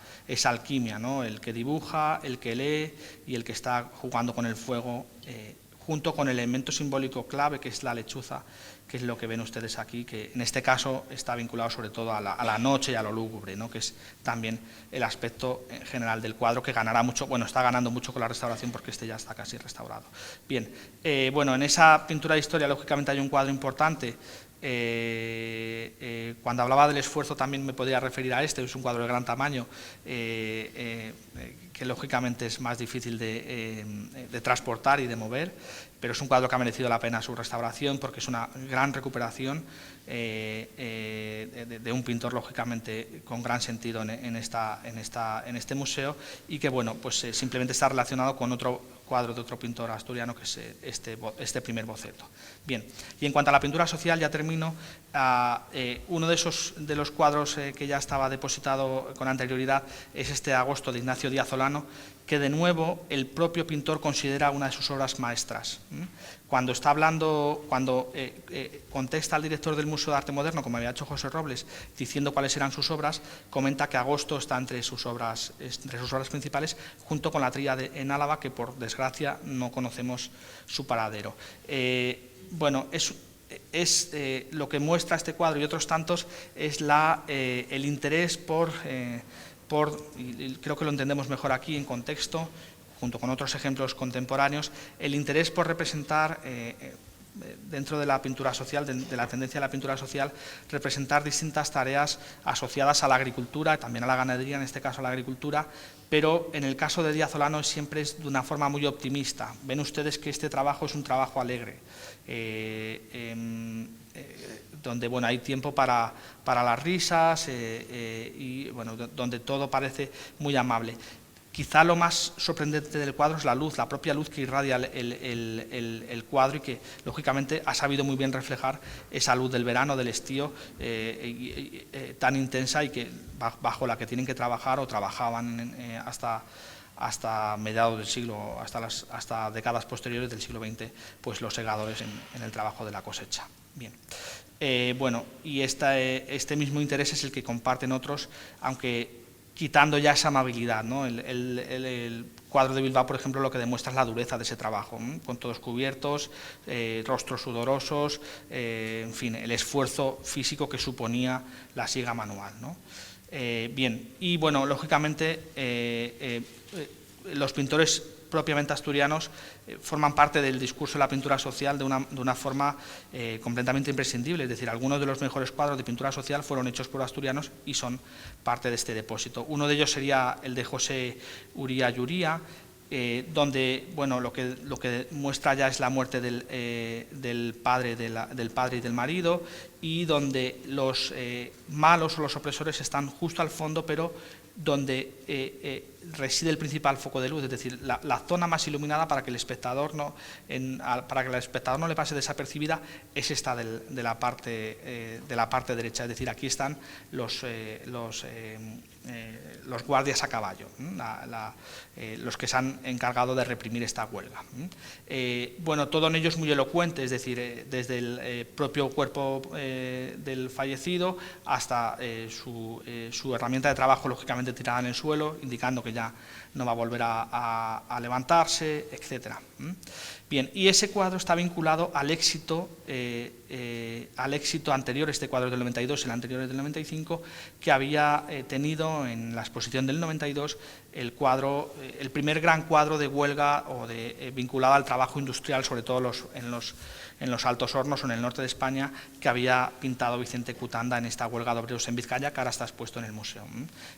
alquimia, ¿no? El que dibuja, el que lee y el que está jugando con el fuego, junto con el elemento simbólico clave que es la lechuza, que es lo que ven ustedes aquí, que en este caso está vinculado sobre todo a la noche y a lo lúgubre, ¿no? Que es también el aspecto general del cuadro, que ganará mucho, bueno, está ganando mucho con la restauración porque ya está casi restaurado. Bien, bueno, en esa pintura de historia lógicamente hay un cuadro importante. Cuando hablaba del esfuerzo también me podría referir a es un cuadro de gran tamaño, que lógicamente es más difícil de transportar y de mover, pero es un cuadro que ha merecido la pena su restauración porque es una gran recuperación de un pintor lógicamente con gran sentido en este museo, y que bueno, pues simplemente está relacionado con otro cuadro de otro pintor asturiano, que es este primer boceto. Bien, y en cuanto a la pintura social, ya termino. Uno de los cuadros que ya estaba depositado con anterioridad es este Agosto de Ignacio Díaz Olano, que de nuevo el propio pintor considera una de sus obras maestras. Cuando está hablando, contesta al director del Museo de Arte Moderno, como había hecho José Robles, diciendo cuáles eran sus obras, comenta que Agosto está entre sus obras principales, junto con la tríade en Álava, que por desgracia no conocemos su paradero. Bueno, es lo que muestra este cuadro y otros tantos es el interés y creo que lo entendemos mejor aquí en contexto, junto con otros ejemplos contemporáneos, el interés por representar dentro de la pintura social, de la tendencia de la pintura social, representar distintas tareas asociadas a la agricultura, también a la ganadería, en este caso a la agricultura, pero en el caso de Díaz Olano siempre es de una forma muy optimista. Ven ustedes que este trabajo es un trabajo alegre, donde bueno, hay tiempo para las risas y bueno, donde todo parece muy amable. Quizá lo más sorprendente del cuadro es la luz, la propia luz que irradia el cuadro y que, lógicamente, ha sabido muy bien reflejar esa luz del verano, del estío, tan intensa y que bajo la que tienen que trabajar o trabajaban hasta mediados del siglo, hasta décadas posteriores del siglo XX, pues los segadores en el trabajo de la cosecha. Bien. Bueno, y este mismo interés es el que comparten otros, aunque quitando ya esa amabilidad, ¿no? El cuadro de Bilbao, por ejemplo, lo que demuestra es la dureza de ese trabajo, con todos cubiertos, rostros sudorosos, en fin, el esfuerzo físico que suponía la siega manual, ¿no? Bien, y bueno, lógicamente los pintores propiamente asturianos forman parte del discurso de la pintura social de una forma completamente imprescindible, es decir, algunos de los mejores cuadros de pintura social fueron hechos por asturianos y son parte de este depósito. Uno de ellos sería el de José Uría Yuría, donde bueno, lo que muestra ya es la muerte del padre y del marido, y donde los malos o los opresores están justo al fondo, pero donde reside el principal foco de luz, es decir, la zona más iluminada para que el espectador no le pase desapercibida es esta de la parte derecha, es decir, aquí están los guardias a caballo, los que se han encargado de reprimir esta huelga. Bueno, todo en ello es muy elocuente, es decir, desde el propio cuerpo del fallecido hasta su herramienta de trabajo, lógicamente tirada en el suelo, indicando que ya no va a volver a levantarse, etc. Bien, y ese cuadro está vinculado al éxito anterior, este cuadro es del 92, el anterior es del 95, que había tenido en la exposición del 92 el primer gran cuadro de huelga vinculado al trabajo industrial, sobre todo en los Altos Hornos o en el norte de España, que había pintado Vicente Cutanda en esta huelga de obreros en Vizcaya, que ahora está expuesto en el museo.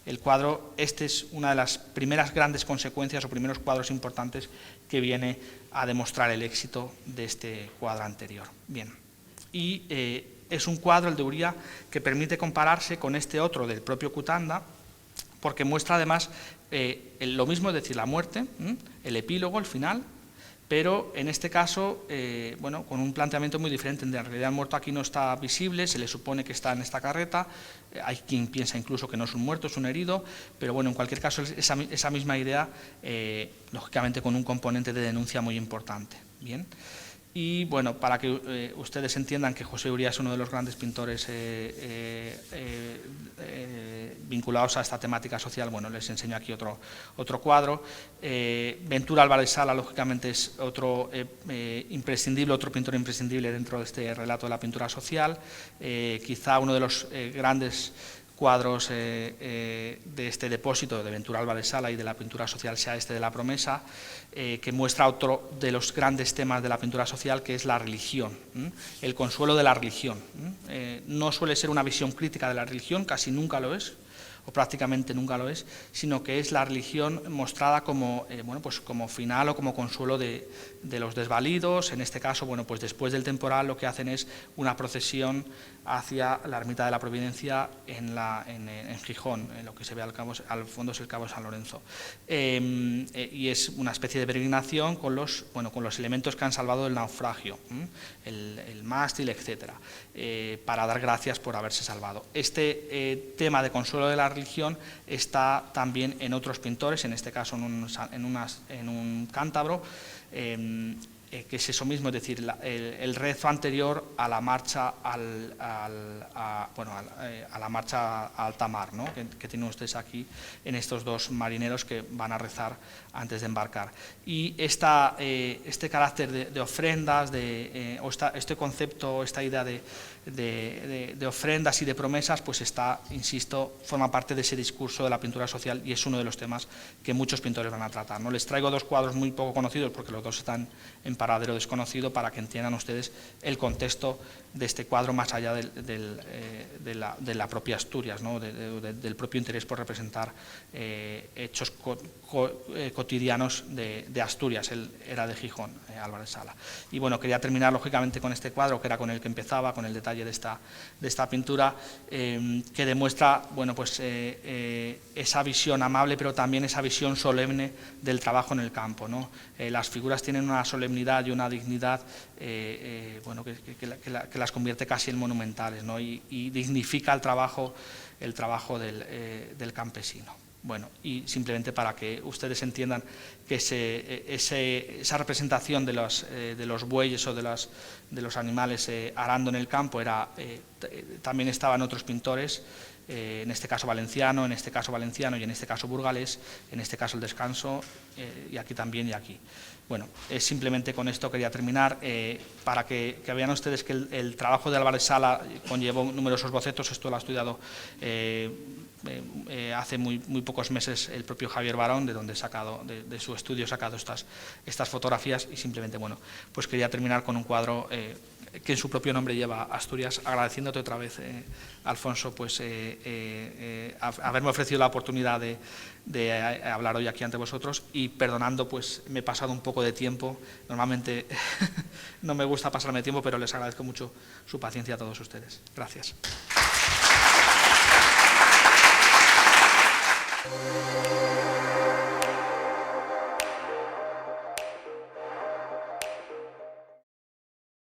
El cuadro, este es una de las primeras grandes consecuencias o primeros cuadros importantes que viene a demostrar el éxito de este cuadro anterior. Bien, y es un cuadro, el de Uría, que permite compararse con este otro del propio Cutanda, porque muestra además lo mismo, es decir, la muerte, el epílogo, el final, pero en este caso, bueno, con un planteamiento muy diferente. En realidad el muerto aquí no está visible, se le supone que está en esta carreta, hay quien piensa incluso que no es un muerto, es un herido, pero bueno, en cualquier caso esa misma idea, lógicamente con un componente de denuncia muy importante. Bien. Y bueno, para que ustedes entiendan que José Uría es uno de los grandes pintores vinculados a esta temática social, bueno, les enseño aquí otro cuadro. Ventura Álvarez Sala, lógicamente, es otro pintor imprescindible dentro de este relato de la pintura social, quizá uno de los grandes cuadros de este depósito de Ventura Álvarez Sala y de la pintura social sea este de La Promesa, que muestra otro de los grandes temas de la pintura social, que es la religión, el consuelo de la religión. No suele ser una visión crítica de la religión, casi nunca lo es, o prácticamente nunca lo es, sino que es la religión mostrada como, bueno, pues como final o como consuelo de los desvalidos. En este caso, bueno, pues después del temporal lo que hacen es una procesión hacia la ermita de la Providencia en Gijón, lo que se ve al fondo es el Cabo San Lorenzo, y es una especie de peregrinación con los elementos que han salvado del naufragio, el mástil, etcétera, para dar gracias por haberse salvado. Este tema de consuelo de la religión está también en otros pintores, en este caso en un cántabro, que es eso mismo, es decir, el rezo anterior a la marcha a la marcha a alta mar, ¿no? que tienen ustedes aquí en estos dos marineros que van a rezar antes de embarcar. Y este carácter de ofrendas, este concepto, esta idea de ofrendas y de promesas, pues está, insisto, forma parte de ese discurso de la pintura social y es uno de los temas que muchos pintores van a tratar, ¿no? Les traigo dos cuadros muy poco conocidos porque los dos están en paradero desconocido para que entiendan ustedes el contexto de este cuadro más allá de la propia Asturias, ¿no? Del propio interés por representar hechos cotidianos de Asturias. Él era de Gijón, Álvarez Sala. Y bueno, quería terminar lógicamente con este cuadro, que era con el que empezaba, con el detalle de esta pintura, que demuestra, bueno, pues, esa visión amable, pero también esa visión solemne del trabajo en el campo, ¿no? Las figuras tienen una solemnidad y una dignidad, bueno, que las convierte casi en monumentales, ¿no? Y dignifica el trabajo del campesino. Bueno, y simplemente para que ustedes entiendan que esa representación de los bueyes o de los animales arando en el campo también estaban otros pintores, en este caso valenciano, en este caso valenciano y en este caso burgalés, en este caso el descanso, y aquí también y aquí. Bueno, simplemente con esto quería terminar, para que vean ustedes que el trabajo de Álvarez Sala conllevó numerosos bocetos. Esto lo ha estudiado hace muy pocos meses el propio Javier Barón, de donde de su estudio he sacado estas fotografías, y simplemente, bueno, pues quería terminar con un cuadro que en su propio nombre lleva Asturias, agradeciéndote otra vez, Alfonso, pues haberme ofrecido la oportunidad de hablar hoy aquí ante vosotros, y perdonando, pues me he pasado un poco de tiempo. Normalmente no me gusta pasarme tiempo, pero les agradezco mucho su paciencia a todos ustedes. Gracias.